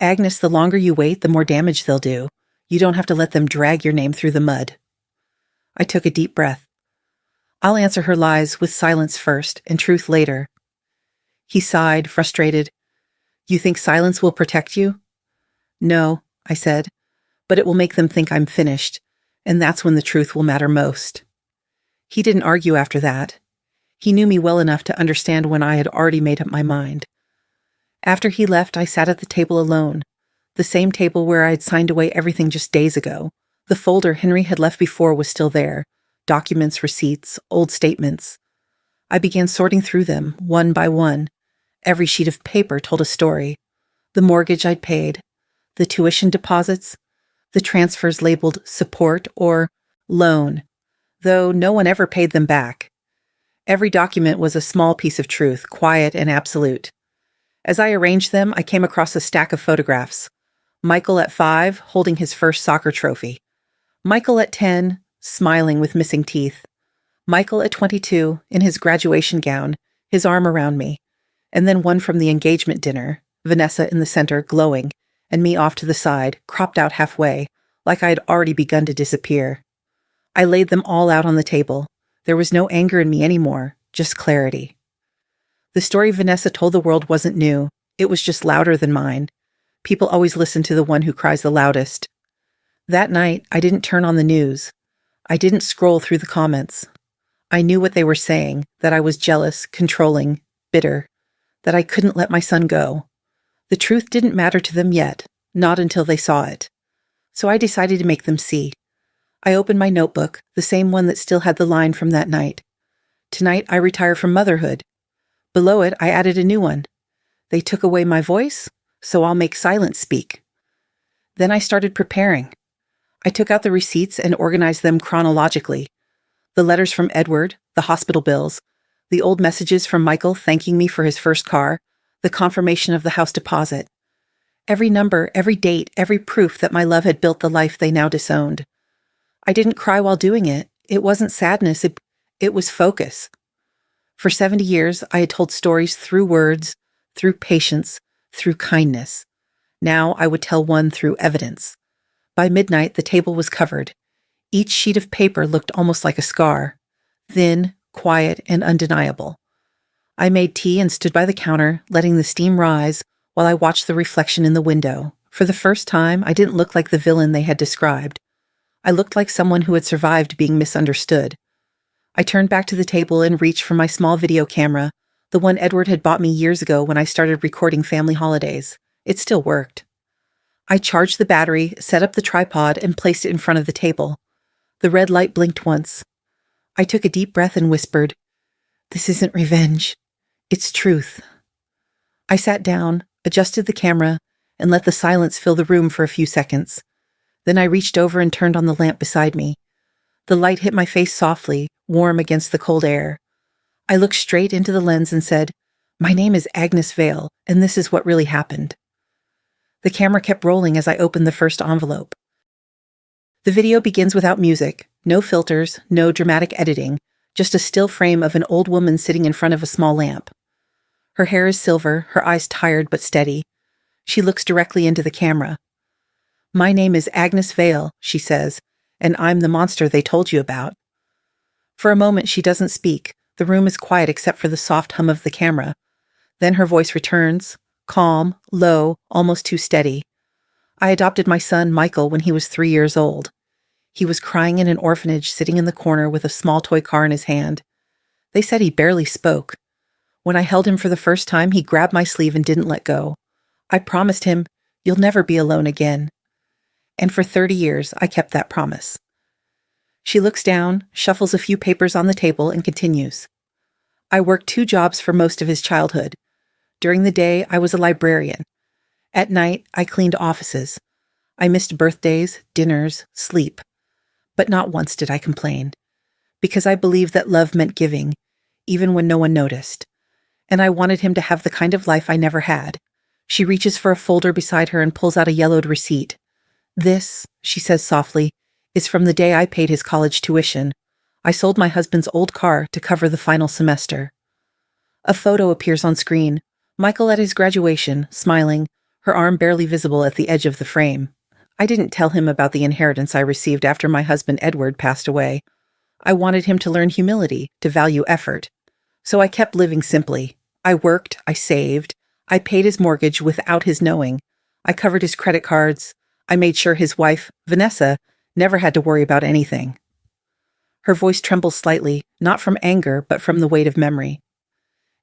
Agnes, the longer you wait, the more damage they'll do. You don't have to let them drag your name through the mud. I took a deep breath. I'll answer her lies with silence first and truth later. He sighed, frustrated. You think silence will protect you? No, I said, but it will make them think I'm finished, and that's when the truth will matter most. He didn't argue after that. He knew me well enough to understand when I had already made up my mind. After he left, I sat at the table alone, the same table where I had signed away everything just days ago. The folder Henry had left before was still there, documents, receipts, old statements. I began sorting through them, one by one. Every sheet of paper told a story. The mortgage I'd paid, the tuition deposits, the transfers labeled support or loan, though no one ever paid them back. Every document was a small piece of truth, quiet and absolute. As I arranged them, I came across a stack of photographs. Michael at 5, holding his first soccer trophy. Michael at 10, smiling with missing teeth. Michael at 22, in his graduation gown, his arm around me. And then one from the engagement dinner, Vanessa in the center, glowing, and me off to the side, cropped out halfway, like I had already begun to disappear. I laid them all out on the table. There was no anger in me anymore, just clarity. The story Vanessa told the world wasn't new. It was just louder than mine. People always listen to the one who cries the loudest. That night, I didn't turn on the news. I didn't scroll through the comments. I knew what they were saying, that I was jealous, controlling, bitter, that I couldn't let my son go. The truth didn't matter to them yet, not until they saw it. So I decided to make them see. I opened my notebook, the same one that still had the line from that night. Tonight, I retire from motherhood. Below it, I added a new one. They took away my voice, so I'll make silence speak. Then I started preparing. I took out the receipts and organized them chronologically. The letters from Edward, the hospital bills, the old messages from Michael thanking me for his first car, the confirmation of the house deposit. Every number, every date, every proof that my love had built the life they now disowned. I didn't cry while doing it. It wasn't sadness, it was focus. For 70 years, I had told stories through words, through patience, through kindness. Now I would tell one through evidence. By midnight, the table was covered. Each sheet of paper looked almost like a scar, thin, quiet, and undeniable. I made tea and stood by the counter, letting the steam rise while I watched the reflection in the window. For the first time, I didn't look like the villain they had described. I looked like someone who had survived being misunderstood. I turned back to the table and reached for my small video camera, the one Edward had bought me years ago when I started recording family holidays. It still worked. I charged the battery, set up the tripod, and placed it in front of the table. The red light blinked once. I took a deep breath and whispered, "This isn't revenge. It's truth." I sat down, adjusted the camera, and let the silence fill the room for a few seconds. Then I reached over and turned on the lamp beside me. The light hit my face softly, warm against the cold air. I looked straight into the lens and said, "My name is Agnes Vale, and this is what really happened." The camera kept rolling as I opened the first envelope. The video begins without music, no filters, no dramatic editing, just a still frame of an old woman sitting in front of a small lamp. Her hair is silver, her eyes tired but steady. She looks directly into the camera. "My name is Agnes Vale," she says, "and I'm the monster they told you about." For a moment she doesn't speak. The room is quiet except for the soft hum of the camera. Then her voice returns, calm, low, almost too steady. "I adopted my son, Michael, when he was 3 years old. He was crying in an orphanage, sitting in the corner with a small toy car in his hand. They said he barely spoke. When I held him for the first time, he grabbed my sleeve and didn't let go. I promised him, 'You'll never be alone again.' And for 30 years, I kept that promise." She looks down, shuffles a few papers on the table, and continues. "I worked 2 jobs for most of his childhood. During the day, I was a librarian. At night, I cleaned offices. I missed birthdays, dinners, sleep. But not once did I complain. Because I believed that love meant giving, even when no one noticed. And I wanted him to have the kind of life I never had." She reaches for a folder beside her and pulls out a yellowed receipt. "This," she says softly, "is from the day I paid his college tuition. I sold my husband's old car to cover the final semester." A photo appears on screen. Michael at his graduation, smiling, her arm barely visible at the edge of the frame. I didn't tell him about the inheritance I received after my husband Edward passed away. I wanted him to learn humility, to value effort. So I kept living simply. I worked, I saved, I paid his mortgage without his knowing. I covered his credit cards. I made sure his wife, Vanessa, never had to worry about anything. Her voice trembles slightly, not from anger, but from the weight of memory.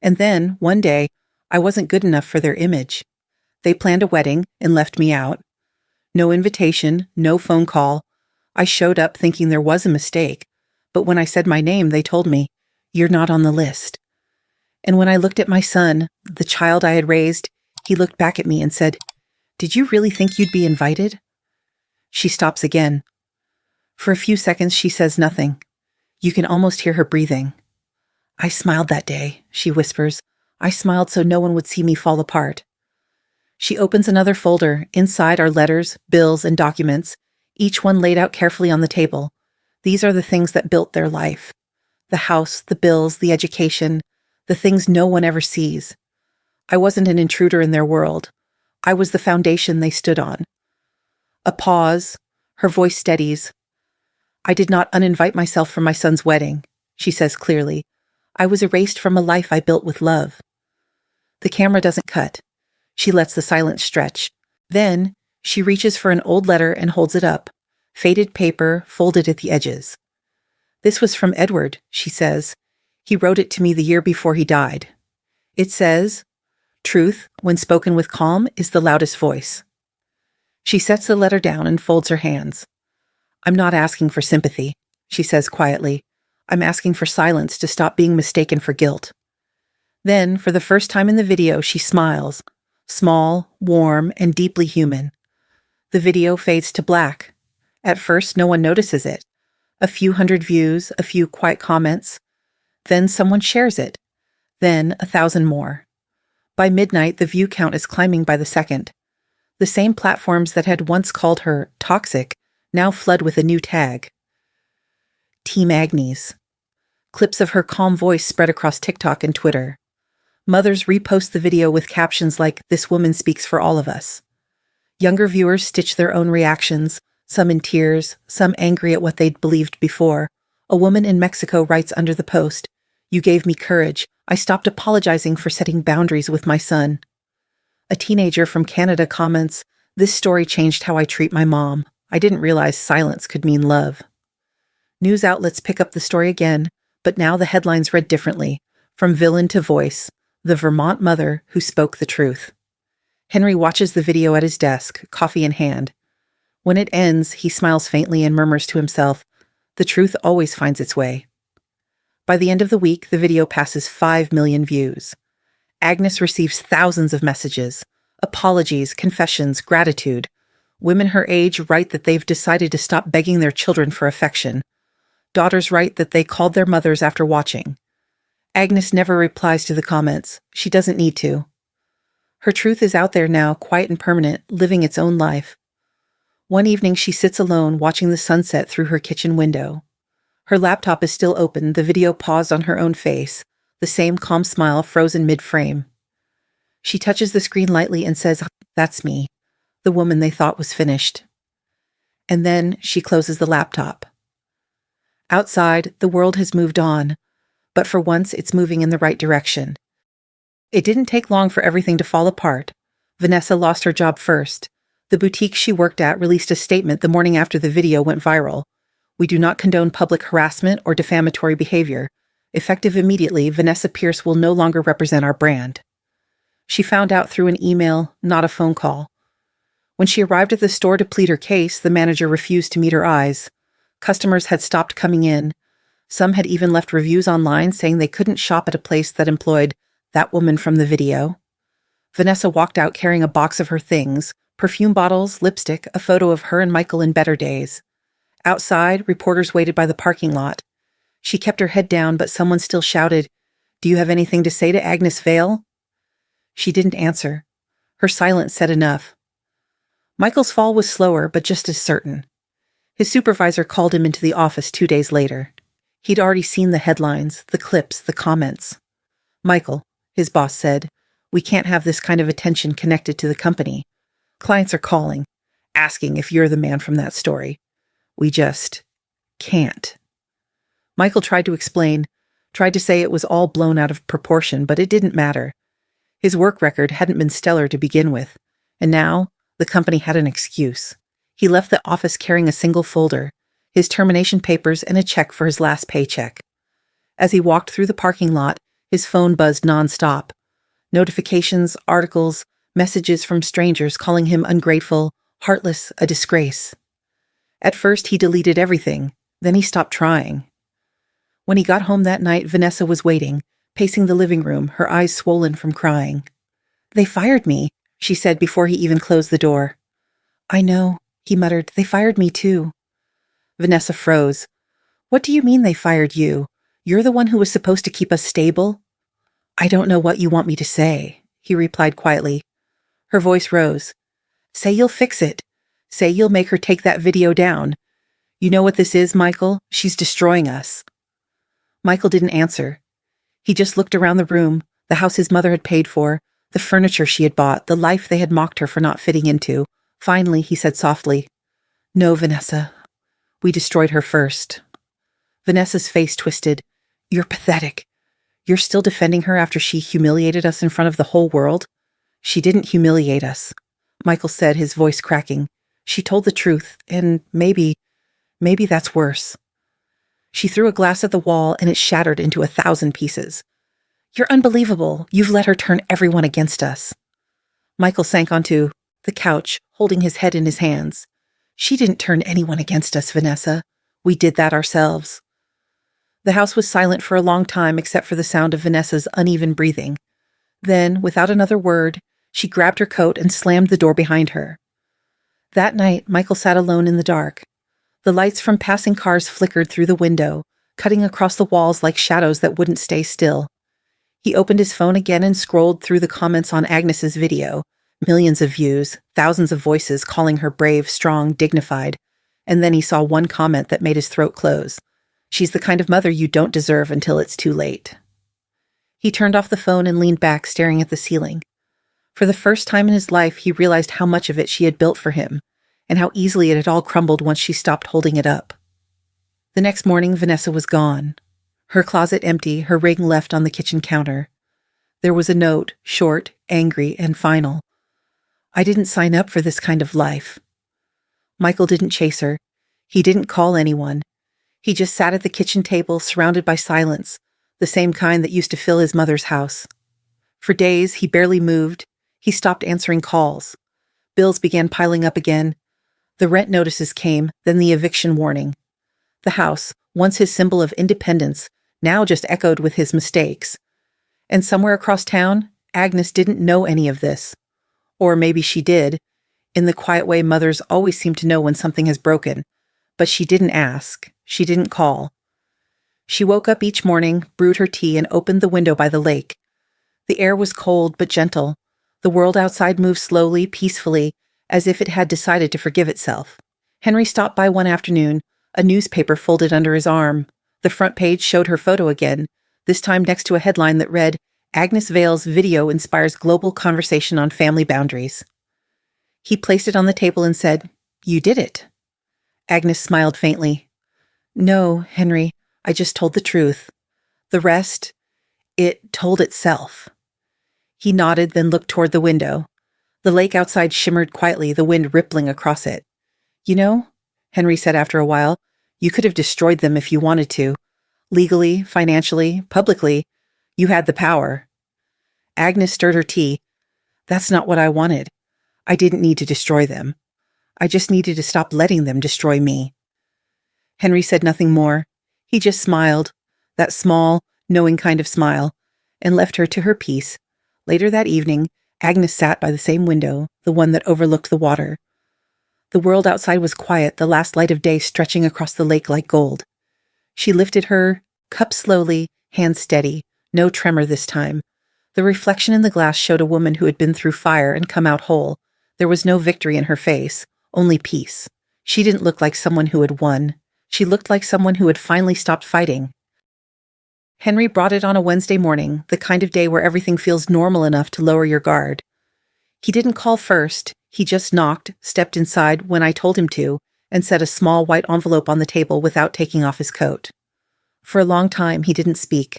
And then, one day, I wasn't good enough for their image. They planned a wedding and left me out. No invitation, no phone call. I showed up thinking there was a mistake, but when I said my name, they told me, You're not on the list. And when I looked at my son, the child I had raised, he looked back at me and said, Did you really think you'd be invited? She stops again. For a few seconds, she says nothing. You can almost hear her breathing. I smiled that day, she whispers. I smiled so no one would see me fall apart. She opens another folder. Inside are letters, bills, and documents, each one laid out carefully on the table. These are the things that built their life. The house, the bills, the education, the things no one ever sees. I wasn't an intruder in their world. I was the foundation they stood on. A pause. Her voice steadies. I did not uninvite myself from my son's wedding, she says clearly. I was erased from a life I built with love. The camera doesn't cut. She lets the silence stretch. Then, she reaches for an old letter and holds it up. Faded paper, folded at the edges. This was from Edward, she says. He wrote it to me the year before he died. It says, Truth, when spoken with calm, is the loudest voice. She sets the letter down and folds her hands. I'm not asking for sympathy, she says quietly. I'm asking for silence to stop being mistaken for guilt. Then, for the first time in the video, she smiles. Small, warm, and deeply human. The video fades to black. At first, no one notices it. A few hundred views, a few quiet comments. Then someone shares it. Then 1,000 more. By midnight, the view count is climbing by the second. The same platforms that had once called her toxic now flood with a new tag. Team Agnes. Clips of her calm voice spread across TikTok and Twitter. Mothers repost the video with captions like, This woman speaks for all of us. Younger viewers stitch their own reactions, some in tears, some angry at what they'd believed before. A woman in Mexico writes under the post, You gave me courage. I stopped apologizing for setting boundaries with my son. A teenager from Canada comments, This story changed how I treat my mom. I didn't realize silence could mean love. News outlets pick up the story again, but now the headlines read differently. From villain to voice, the Vermont mother who spoke the truth. Henry watches the video at his desk, coffee in hand. When it ends, he smiles faintly and murmurs to himself, The truth always finds its way. By the end of the week, the video passes 5 million views. Agnes receives thousands of messages, apologies, confessions, gratitude. Women her age write that they've decided to stop begging their children for affection. Daughters write that they called their mothers after watching. Agnes never replies to the comments. She doesn't need to. Her truth is out there now, quiet and permanent, living its own life. One evening she sits alone, watching the sunset through her kitchen window. Her laptop is still open, the video paused on her own face, the same calm smile frozen mid-frame. She touches the screen lightly and says, That's me, the woman they thought was finished. And then she closes the laptop. Outside, the world has moved on, but for once it's moving in the right direction. It didn't take long for everything to fall apart. Vanessa lost her job first. The boutique she worked at released a statement the morning after the video went viral. We do not condone public harassment or defamatory behavior. Effective immediately, Vanessa Pierce will no longer represent our brand. She found out through an email, not a phone call. When she arrived at the store to plead her case, the manager refused to meet her eyes. Customers had stopped coming in. Some had even left reviews online saying they couldn't shop at a place that employed that woman from the video. Vanessa walked out carrying a box of her things, perfume bottles, lipstick, a photo of her and Michael in better days. Outside, reporters waited by the parking lot. She kept her head down, but someone still shouted, Do you have anything to say to Agnes Vale? She didn't answer. Her silence said enough. Michael's fall was slower, but just as certain. His supervisor called him into the office 2 days later. He'd already seen the headlines, the clips, the comments. Michael, his boss said, we can't have this kind of attention connected to the company. Clients are calling, asking if you're the man from that story. We just can't. Michael tried to explain, tried to say it was all blown out of proportion, but it didn't matter. His work record hadn't been stellar to begin with, and now the company had an excuse. He left the office carrying a single folder, his termination papers and a check for his last paycheck. As he walked through the parking lot, his phone buzzed nonstop. Notifications, articles, messages from strangers calling him ungrateful, heartless, a disgrace. At first he deleted everything, then he stopped trying. When he got home that night, Vanessa was waiting, pacing the living room, her eyes swollen from crying. "They fired me," she said before he even closed the door. "I know," he muttered. "They fired me too." Vanessa froze. "What do you mean they fired you? You're the one who was supposed to keep us stable?" "I don't know what you want me to say," he replied quietly. Her voice rose. "Say you'll fix it. Say you'll make her take that video down. You know what this is, Michael? She's destroying us." Michael didn't answer. He just looked around the room, the house his mother had paid for, the furniture she had bought, the life they had mocked her for not fitting into. Finally, he said softly, "No, Vanessa. We destroyed her first." Vanessa's face twisted. "You're pathetic. You're still defending her after she humiliated us in front of the whole world?" "She didn't humiliate us," Michael said, his voice cracking. "She told the truth, and maybe that's worse." She threw a glass at the wall, and it shattered into 1,000 pieces. "You're unbelievable. You've let her turn everyone against us." Michael sank onto the couch, holding his head in his hands. "She didn't turn anyone against us, Vanessa. We did that ourselves." The house was silent for a long time except for the sound of Vanessa's uneven breathing. Then, without another word, she grabbed her coat and slammed the door behind her. That night, Michael sat alone in the dark. The lights from passing cars flickered through the window, cutting across the walls like shadows that wouldn't stay still. He opened his phone again and scrolled through the comments on Agnes's video. Millions of views, thousands of voices calling her brave, strong, dignified. And then he saw one comment that made his throat close. "She's the kind of mother you don't deserve until it's too late." He turned off the phone and leaned back, staring at the ceiling. For the first time in his life, he realized how much of it she had built for him, and how easily it had all crumbled once she stopped holding it up. The next morning, Vanessa was gone. Her closet empty, her ring left on the kitchen counter. There was a note, short, angry, and final. "I didn't sign up for this kind of life." Michael didn't chase her. He didn't call anyone. He just sat at the kitchen table, surrounded by silence, the same kind that used to fill his mother's house. For days, he barely moved. He stopped answering calls. Bills began piling up again. The rent notices came, then the eviction warning. The house, once his symbol of independence, now just echoed with his mistakes. And somewhere across town, Agnes didn't know any of this. Or maybe she did, in the quiet way mothers always seem to know when something has broken. But she didn't ask. She didn't call. She woke up each morning, brewed her tea, and opened the window by the lake. The air was cold but gentle. The world outside moved slowly, peacefully, as if it had decided to forgive itself. Henry stopped by one afternoon, a newspaper folded under his arm. The front page showed her photo again, this time next to a headline that read, "Agnes Vale's video inspires global conversation on family boundaries." He placed it on the table and said, "You did it." Agnes smiled faintly. "No, Henry, I just told the truth. The rest, it told itself." He nodded, then looked toward the window. The lake outside shimmered quietly, the wind rippling across it. "You know," Henry said after a while, "you could have destroyed them if you wanted to. Legally, financially, publicly, you had the power." Agnes stirred her tea. "That's not what I wanted. I didn't need to destroy them. I just needed to stop letting them destroy me." Henry said nothing more. He just smiled, that small, knowing kind of smile, and left her to her peace. Later that evening, Agnes sat by the same window, the one that overlooked the water. The world outside was quiet, the last light of day stretching across the lake like gold. She lifted her cup slowly, hands steady, no tremor this time. The reflection in the glass showed a woman who had been through fire and come out whole. There was no victory in her face, only peace. She didn't look like someone who had won. She looked like someone who had finally stopped fighting. Henry brought it on a Wednesday morning, the kind of day where everything feels normal enough to lower your guard. He didn't call first. He just knocked, stepped inside when I told him to, and set a small white envelope on the table without taking off his coat. For a long time, he didn't speak.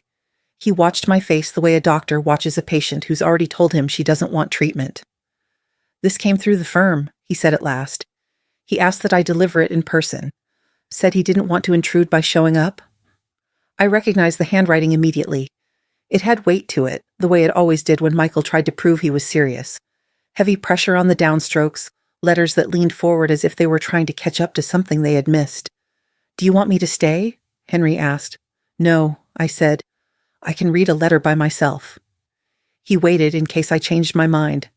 He watched my face the way a doctor watches a patient who's already told him she doesn't want treatment. "This came through the firm," he said at last. He asked that I deliver it in person. Said he didn't want to intrude by showing up. I recognized the handwriting immediately. It had weight to it, the way it always did when Michael tried to prove he was serious. Heavy pressure on the downstrokes, letters that leaned forward as if they were trying to catch up to something they had missed. "Do you want me to stay?" Henry asked. No, I said. I can read a letter by myself. He waited in case I changed my mind.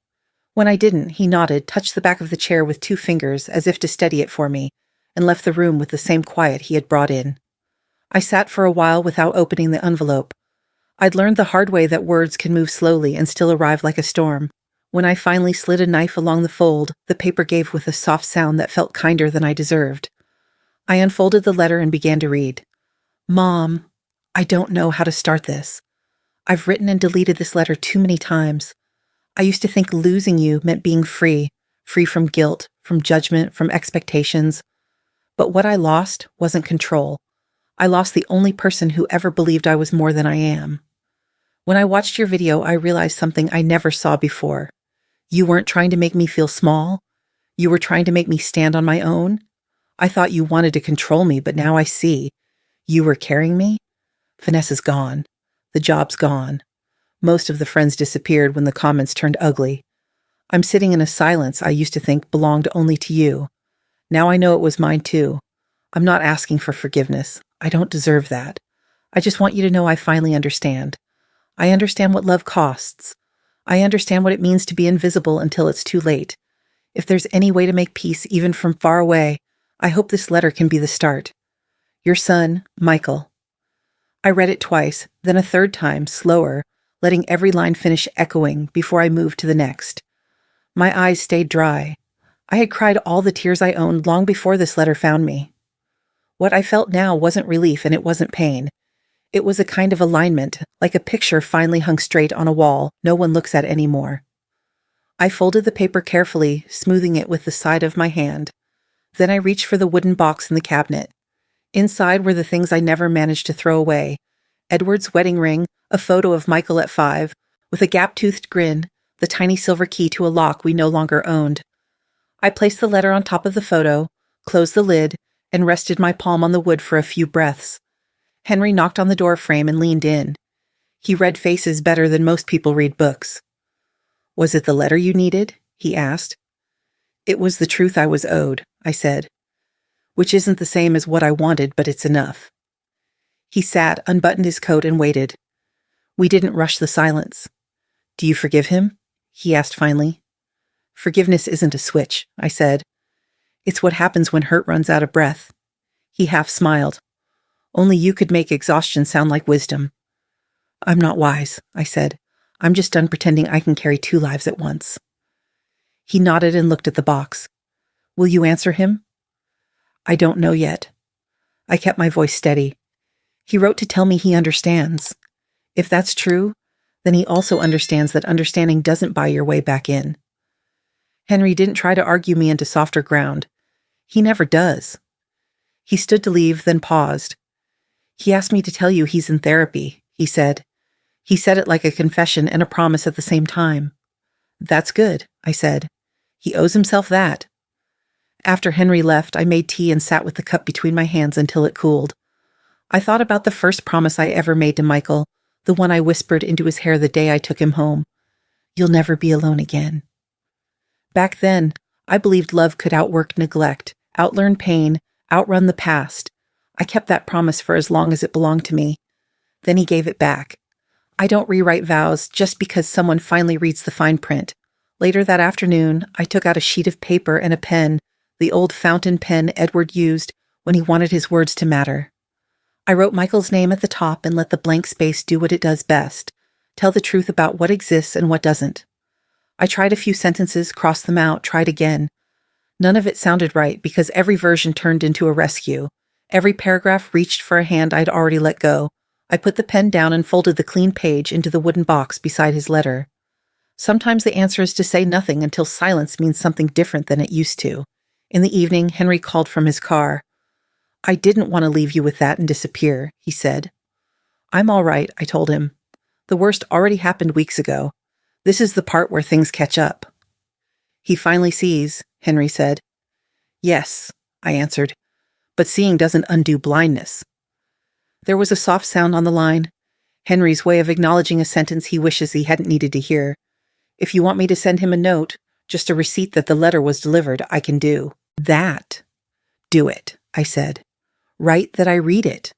When I didn't, he nodded, touched the back of the chair with 2 fingers as if to steady it for me, and left the room with the same quiet he had brought in. I sat for a while without opening the envelope. I'd learned the hard way that words can move slowly and still arrive like a storm. When I finally slid a knife along the fold, the paper gave with a soft sound that felt kinder than I deserved. I unfolded the letter and began to read. Mom, I don't know how to start this. I've written and deleted this letter too many times. I used to think losing you meant being free from guilt, from judgment, from expectations. But what I lost wasn't control. I lost the only person who ever believed I was more than I am. When I watched your video, I realized something I never saw before. You weren't trying to make me feel small. You were trying to make me stand on my own. I thought you wanted to control me, but now I see. You were carrying me. Vanessa's gone. The job's gone. Most of the friends disappeared when the comments turned ugly. I'm sitting in a silence I used to think belonged only to you. Now I know it was mine too. I'm not asking for forgiveness. I don't deserve that. I just want you to know I finally understand. I understand what love costs. I understand what it means to be invisible until it's too late. If there's any way to make peace even from far away, I hope this letter can be the start. Your son, Michael. I read it twice, then a third time, slower, letting every line finish echoing before I moved to the next. My eyes stayed dry. I had cried all the tears I owned long before this letter found me. What I felt now wasn't relief and it wasn't pain. It was a kind of alignment, like a picture finally hung straight on a wall no one looks at anymore. I folded the paper carefully, smoothing it with the side of my hand. Then I reached for the wooden box in the cabinet. Inside were the things I never managed to throw away. Edward's wedding ring, a photo of Michael at 5, with a gap-toothed grin, the tiny silver key to a lock we no longer owned. I placed the letter on top of the photo, closed the lid, and rested my palm on the wood for a few breaths. Henry knocked on the door frame and leaned in. He read faces better than most people read books. Was it the letter you needed? He asked. It was the truth I was owed, I said. Which isn't the same as what I wanted, but it's enough. He sat, unbuttoned his coat, and waited. We didn't rush the silence. Do you forgive him? He asked finally. Forgiveness isn't a switch, I said. It's what happens when hurt runs out of breath. He half smiled. Only you could make exhaustion sound like wisdom. I'm not wise, I said. I'm just done pretending I can carry 2 lives at once. He nodded and looked at the box. Will you answer him? I don't know yet. I kept my voice steady. He wrote to tell me he understands. If that's true, then he also understands that understanding doesn't buy your way back in. Henry didn't try to argue me into softer ground. He never does. He stood to leave, then paused. He asked me to tell you he's in therapy, he said. He said it like a confession and a promise at the same time. That's good, I said. He owes himself that. After Henry left, I made tea and sat with the cup between my hands until it cooled. I thought about the first promise I ever made to Michael, the one I whispered into his hair the day I took him home. You'll never be alone again. Back then, I believed love could outwork neglect, outlearn pain, outrun the past. I kept that promise for as long as it belonged to me. Then he gave it back. I don't rewrite vows just because someone finally reads the fine print. Later that afternoon, I took out a sheet of paper and a pen, the old fountain pen Edward used when he wanted his words to matter. I wrote Michael's name at the top and let the blank space do what it does best, tell the truth about what exists and what doesn't. I tried a few sentences, crossed them out, tried again. None of it sounded right because every version turned into a rescue. Every paragraph reached for a hand I'd already let go. I put the pen down and folded the clean page into the wooden box beside his letter. Sometimes the answer is to say nothing until silence means something different than it used to. In the evening, Henry called from his car. I didn't want to leave you with that and disappear, he said. I'm all right, I told him. The worst already happened weeks ago. This is the part where things catch up. He finally sees, Henry said. Yes, I answered, but seeing doesn't undo blindness. There was a soft sound on the line, Henry's way of acknowledging a sentence he wishes he hadn't needed to hear. If you want me to send him a note, just a receipt that the letter was delivered, I can do that. Do it, I said. Write that I read it.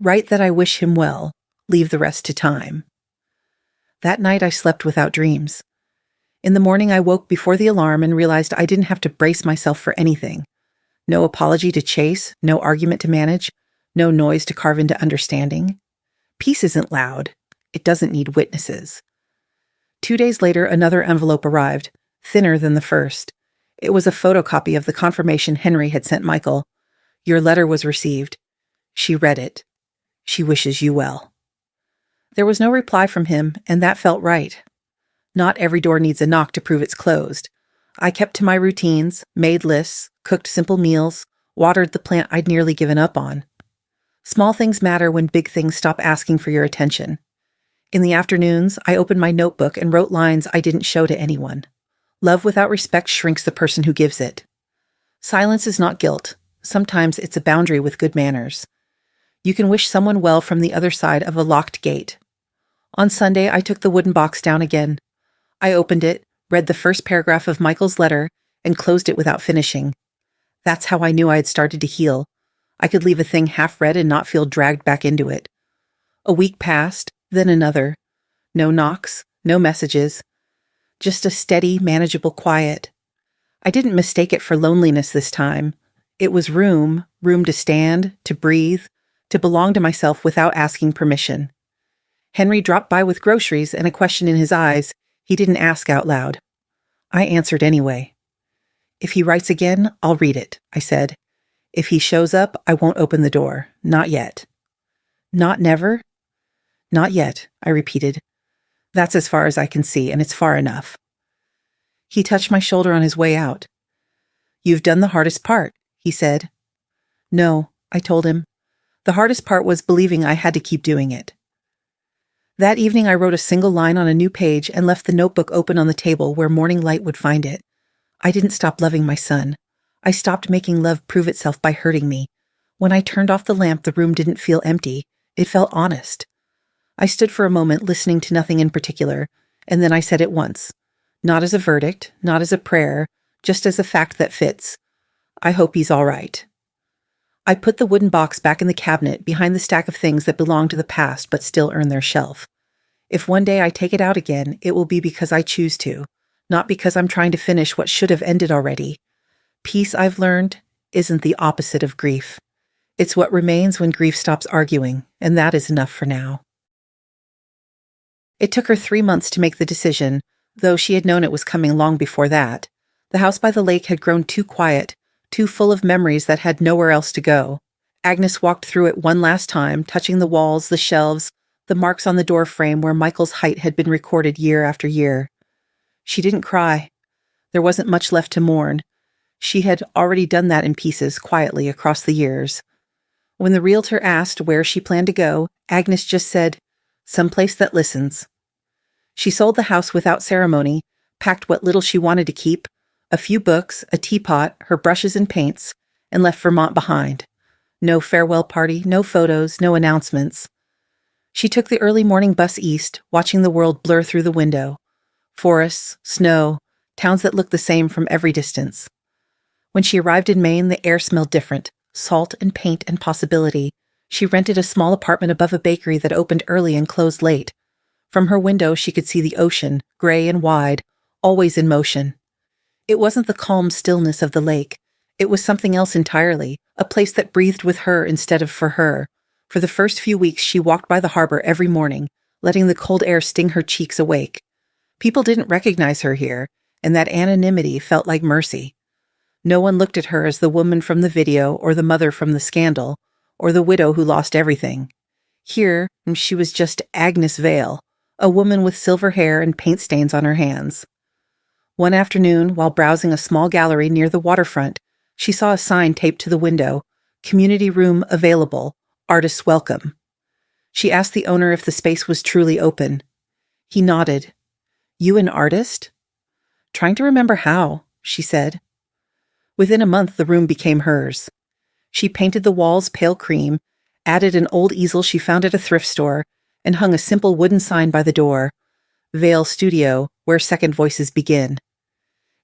Write that I wish him well. Leave the rest to time. That night I slept without dreams. In the morning I woke before the alarm and realized I didn't have to brace myself for anything. No apology to chase, no argument to manage, no noise to carve into understanding. Peace isn't loud. It doesn't need witnesses. 2 days later, another envelope arrived, thinner than the first. It was a photocopy of the confirmation Henry had sent Michael. Your letter was received. She read it. She wishes you well. There was no reply from him, and that felt right. Not every door needs a knock to prove it's closed. I kept to my routines, made lists, cooked simple meals, watered the plant I'd nearly given up on. Small things matter when big things stop asking for your attention. In the afternoons, I opened my notebook and wrote lines I didn't show to anyone. Love without respect shrinks the person who gives it. Silence is not guilt. Sometimes it's a boundary with good manners. You can wish someone well from the other side of a locked gate. On Sunday, I took the wooden box down again. I opened it, read the first paragraph of Michael's letter, and closed it without finishing. That's how I knew I had started to heal. I could leave a thing half-read and not feel dragged back into it. A week passed, then another. No knocks, no messages. Just a steady, manageable quiet. I didn't mistake it for loneliness this time. It was room to stand, to breathe, to belong to myself without asking permission. Henry dropped by with groceries and a question in his eyes he didn't ask out loud. I answered anyway. If he writes again, I'll read it, I said. If he shows up, I won't open the door. Not yet. Not never? Not yet, I repeated. That's as far as I can see, and it's far enough. He touched my shoulder on his way out. You've done the hardest part, he said. No, I told him. The hardest part was believing I had to keep doing it. That evening I wrote a single line on a new page and left the notebook open on the table where morning light would find it. I didn't stop loving my son. I stopped making love prove itself by hurting me. When I turned off the lamp, the room didn't feel empty. It felt honest. I stood for a moment listening to nothing in particular, and then I said it once. Not as a verdict, not as a prayer, just as a fact that fits. I hope he's all right. I put the wooden box back in the cabinet behind the stack of things that belong to the past but still earn their shelf. If one day I take it out again, it will be because I choose to, not because I'm trying to finish what should have ended already. Peace, I've learned, isn't the opposite of grief. It's what remains when grief stops arguing, and that is enough for now. It took her 3 months to make the decision, though she had known it was coming long before that. The house by the lake had grown too quiet, too full of memories that had nowhere else to go. Agnes walked through it one last time, touching the walls, the shelves, the marks on the door frame where Michael's height had been recorded year after year. She didn't cry. There wasn't much left to mourn. She had already done that in pieces, quietly, across the years. When the realtor asked where she planned to go, Agnes just said, "Someplace that listens." She sold the house without ceremony, packed what little she wanted to keep, a few books, a teapot, her brushes and paints, and left Vermont behind. No farewell party, no photos, no announcements. She took the early morning bus east, watching the world blur through the window. Forests, snow, towns that looked the same from every distance. When she arrived in Maine, the air smelled different, salt and paint and possibility. She rented a small apartment above a bakery that opened early and closed late. From her window, she could see the ocean, gray and wide, always in motion. It wasn't the calm stillness of the lake. It was something else entirely, a place that breathed with her instead of for her. For the first few weeks, she walked by the harbor every morning, letting the cold air sting her cheeks awake. People didn't recognize her here, and that anonymity felt like mercy. No one looked at her as the woman from the video or the mother from the scandal, or the widow who lost everything. Here, she was just Agnes Vale, a woman with silver hair and paint stains on her hands. One afternoon, while browsing a small gallery near the waterfront, she saw a sign taped to the window, "Community room available, artists welcome." She asked the owner if the space was truly open. He nodded. "You an artist?" "Trying to remember how," she said. Within a month, the room became hers. She painted the walls pale cream, added an old easel she found at a thrift store, and hung a simple wooden sign by the door, "Vale Studio, where second voices begin."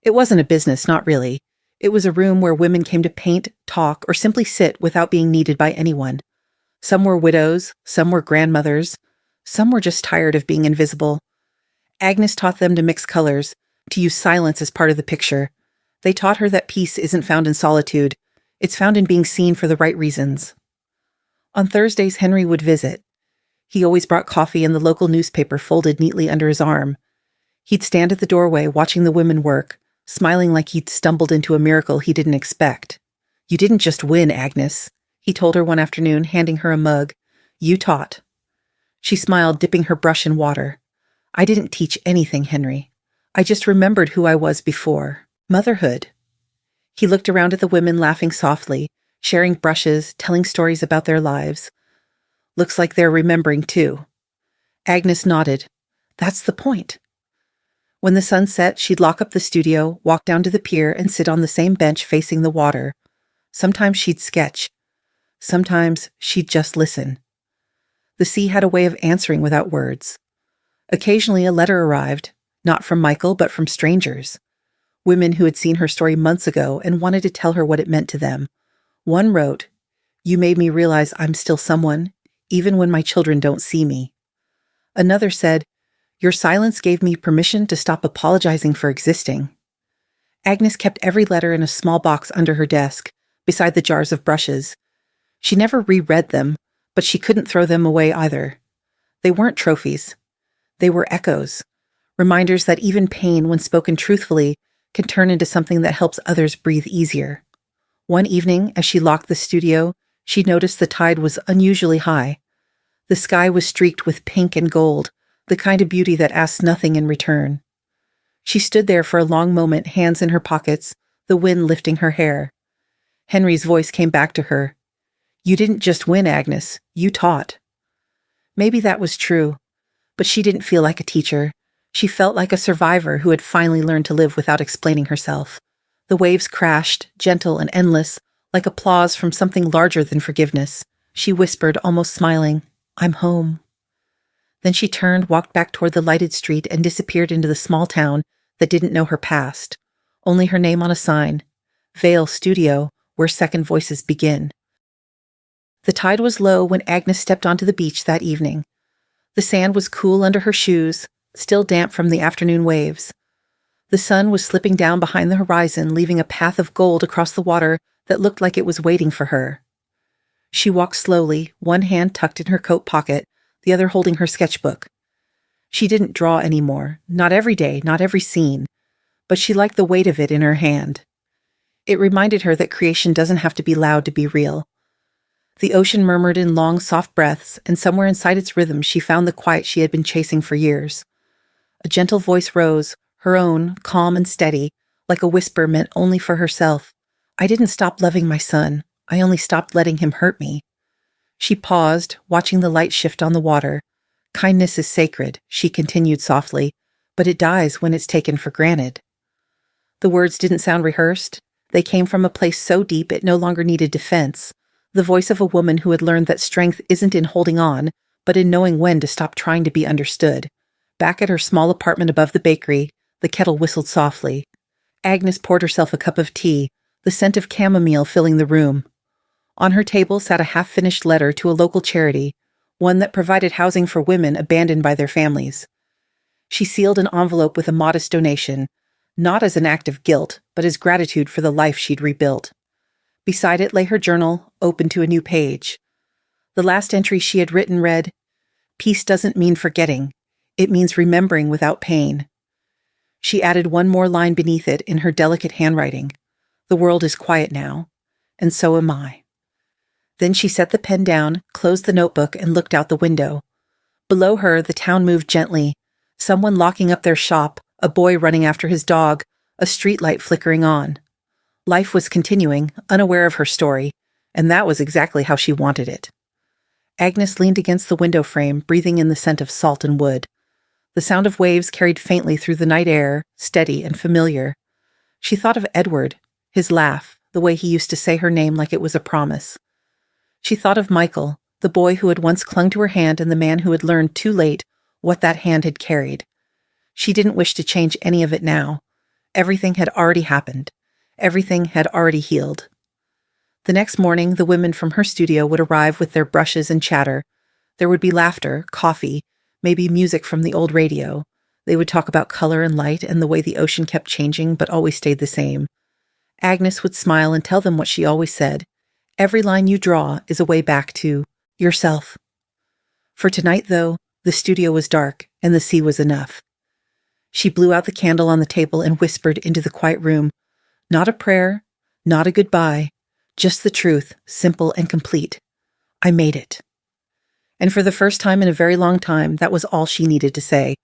It wasn't a business, not really. It was a room where women came to paint, talk, or simply sit without being needed by anyone. Some were widows, some were grandmothers, some were just tired of being invisible. Agnes taught them to mix colors, to use silence as part of the picture. They taught her that peace isn't found in solitude, it's found in being seen for the right reasons. On Thursdays, Henry would visit. He always brought coffee and the local newspaper folded neatly under his arm. He'd stand at the doorway watching the women work, smiling like he'd stumbled into a miracle he didn't expect. "You didn't just win, Agnes," he told her one afternoon, handing her a mug. "You taught." She smiled, dipping her brush in water. "I didn't teach anything, Henry. I just remembered who I was before. Motherhood." He looked around at the women, laughing softly, sharing brushes, telling stories about their lives. "Looks like they're remembering, too." Agnes nodded. "That's the point." When the sun set, she'd lock up the studio, walk down to the pier, and sit on the same bench facing the water. Sometimes she'd sketch. Sometimes she'd just listen. The sea had a way of answering without words. Occasionally a letter arrived, not from Michael, but from strangers. Women who had seen her story months ago and wanted to tell her what it meant to them. One wrote, "You made me realize I'm still someone, even when my children don't see me." Another said, "Your silence gave me permission to stop apologizing for existing." Agnes kept every letter in a small box under her desk, beside the jars of brushes. She never reread them, but she couldn't throw them away either. They weren't trophies. They were echoes, reminders that even pain, when spoken truthfully, can turn into something that helps others breathe easier. One evening, as she locked the studio, she noticed the tide was unusually high. The sky was streaked with pink and gold, the kind of beauty that asks nothing in return. She stood there for a long moment, hands in her pockets, the wind lifting her hair. Henry's voice came back to her. "You didn't just win, Agnes. You taught." Maybe that was true, but she didn't feel like a teacher. She felt like a survivor who had finally learned to live without explaining herself. The waves crashed, gentle and endless, like applause from something larger than forgiveness. She whispered, almost smiling, "I'm home." Then she turned, walked back toward the lighted street, and disappeared into the small town that didn't know her past. Only her name on a sign. Vale Studio, where second voices begin. The tide was low when Agnes stepped onto the beach that evening. The sand was cool under her shoes, still damp from the afternoon waves. The sun was slipping down behind the horizon, leaving a path of gold across the water that looked like it was waiting for her. She walked slowly, one hand tucked in her coat pocket, the other holding her sketchbook. She didn't draw anymore, not every day, not every scene, but she liked the weight of it in her hand. It reminded her that creation doesn't have to be loud to be real. The ocean murmured in long, soft breaths, and somewhere inside its rhythm she found the quiet she had been chasing for years. A gentle voice rose, her own, calm and steady, like a whisper meant only for herself. "I didn't stop loving my son. I only stopped letting him hurt me." She paused, watching the light shift on the water. "Kindness is sacred," she continued softly, "but it dies when it's taken for granted." The words didn't sound rehearsed. They came from a place so deep it no longer needed defense. The voice of a woman who had learned that strength isn't in holding on, but in knowing when to stop trying to be understood. Back at her small apartment above the bakery, the kettle whistled softly. Agnes poured herself a cup of tea, the scent of chamomile filling the room. On her table sat a half-finished letter to a local charity, one that provided housing for women abandoned by their families. She sealed an envelope with a modest donation, not as an act of guilt, but as gratitude for the life she'd rebuilt. Beside it lay her journal, open to a new page. The last entry she had written read, "Peace doesn't mean forgetting. It means remembering without pain." She added one more line beneath it in her delicate handwriting. "The world is quiet now, and so am I." Then she set the pen down, closed the notebook, and looked out the window. Below her, the town moved gently. Someone locking up their shop, a boy running after his dog, a streetlight flickering on. Life was continuing, unaware of her story, and that was exactly how she wanted it. Agnes leaned against the window frame, breathing in the scent of salt and wood. The sound of waves carried faintly through the night air, steady and familiar. She thought of Edward, his laugh, the way he used to say her name like it was a promise. She thought of Michael, the boy who had once clung to her hand and the man who had learned too late what that hand had carried. She didn't wish to change any of it now. Everything had already happened. Everything had already healed. The next morning, the women from her studio would arrive with their brushes and chatter. There would be laughter, coffee, maybe music from the old radio. They would talk about color and light and the way the ocean kept changing but always stayed the same. Agnes would smile and tell them what she always said. Every line you draw is a way back to yourself. For tonight, though, the studio was dark and the sea was enough. She blew out the candle on the table and whispered into the quiet room, not a prayer, not a goodbye, just the truth, simple and complete. I made it. And for the first time in a very long time, that was all she needed to say.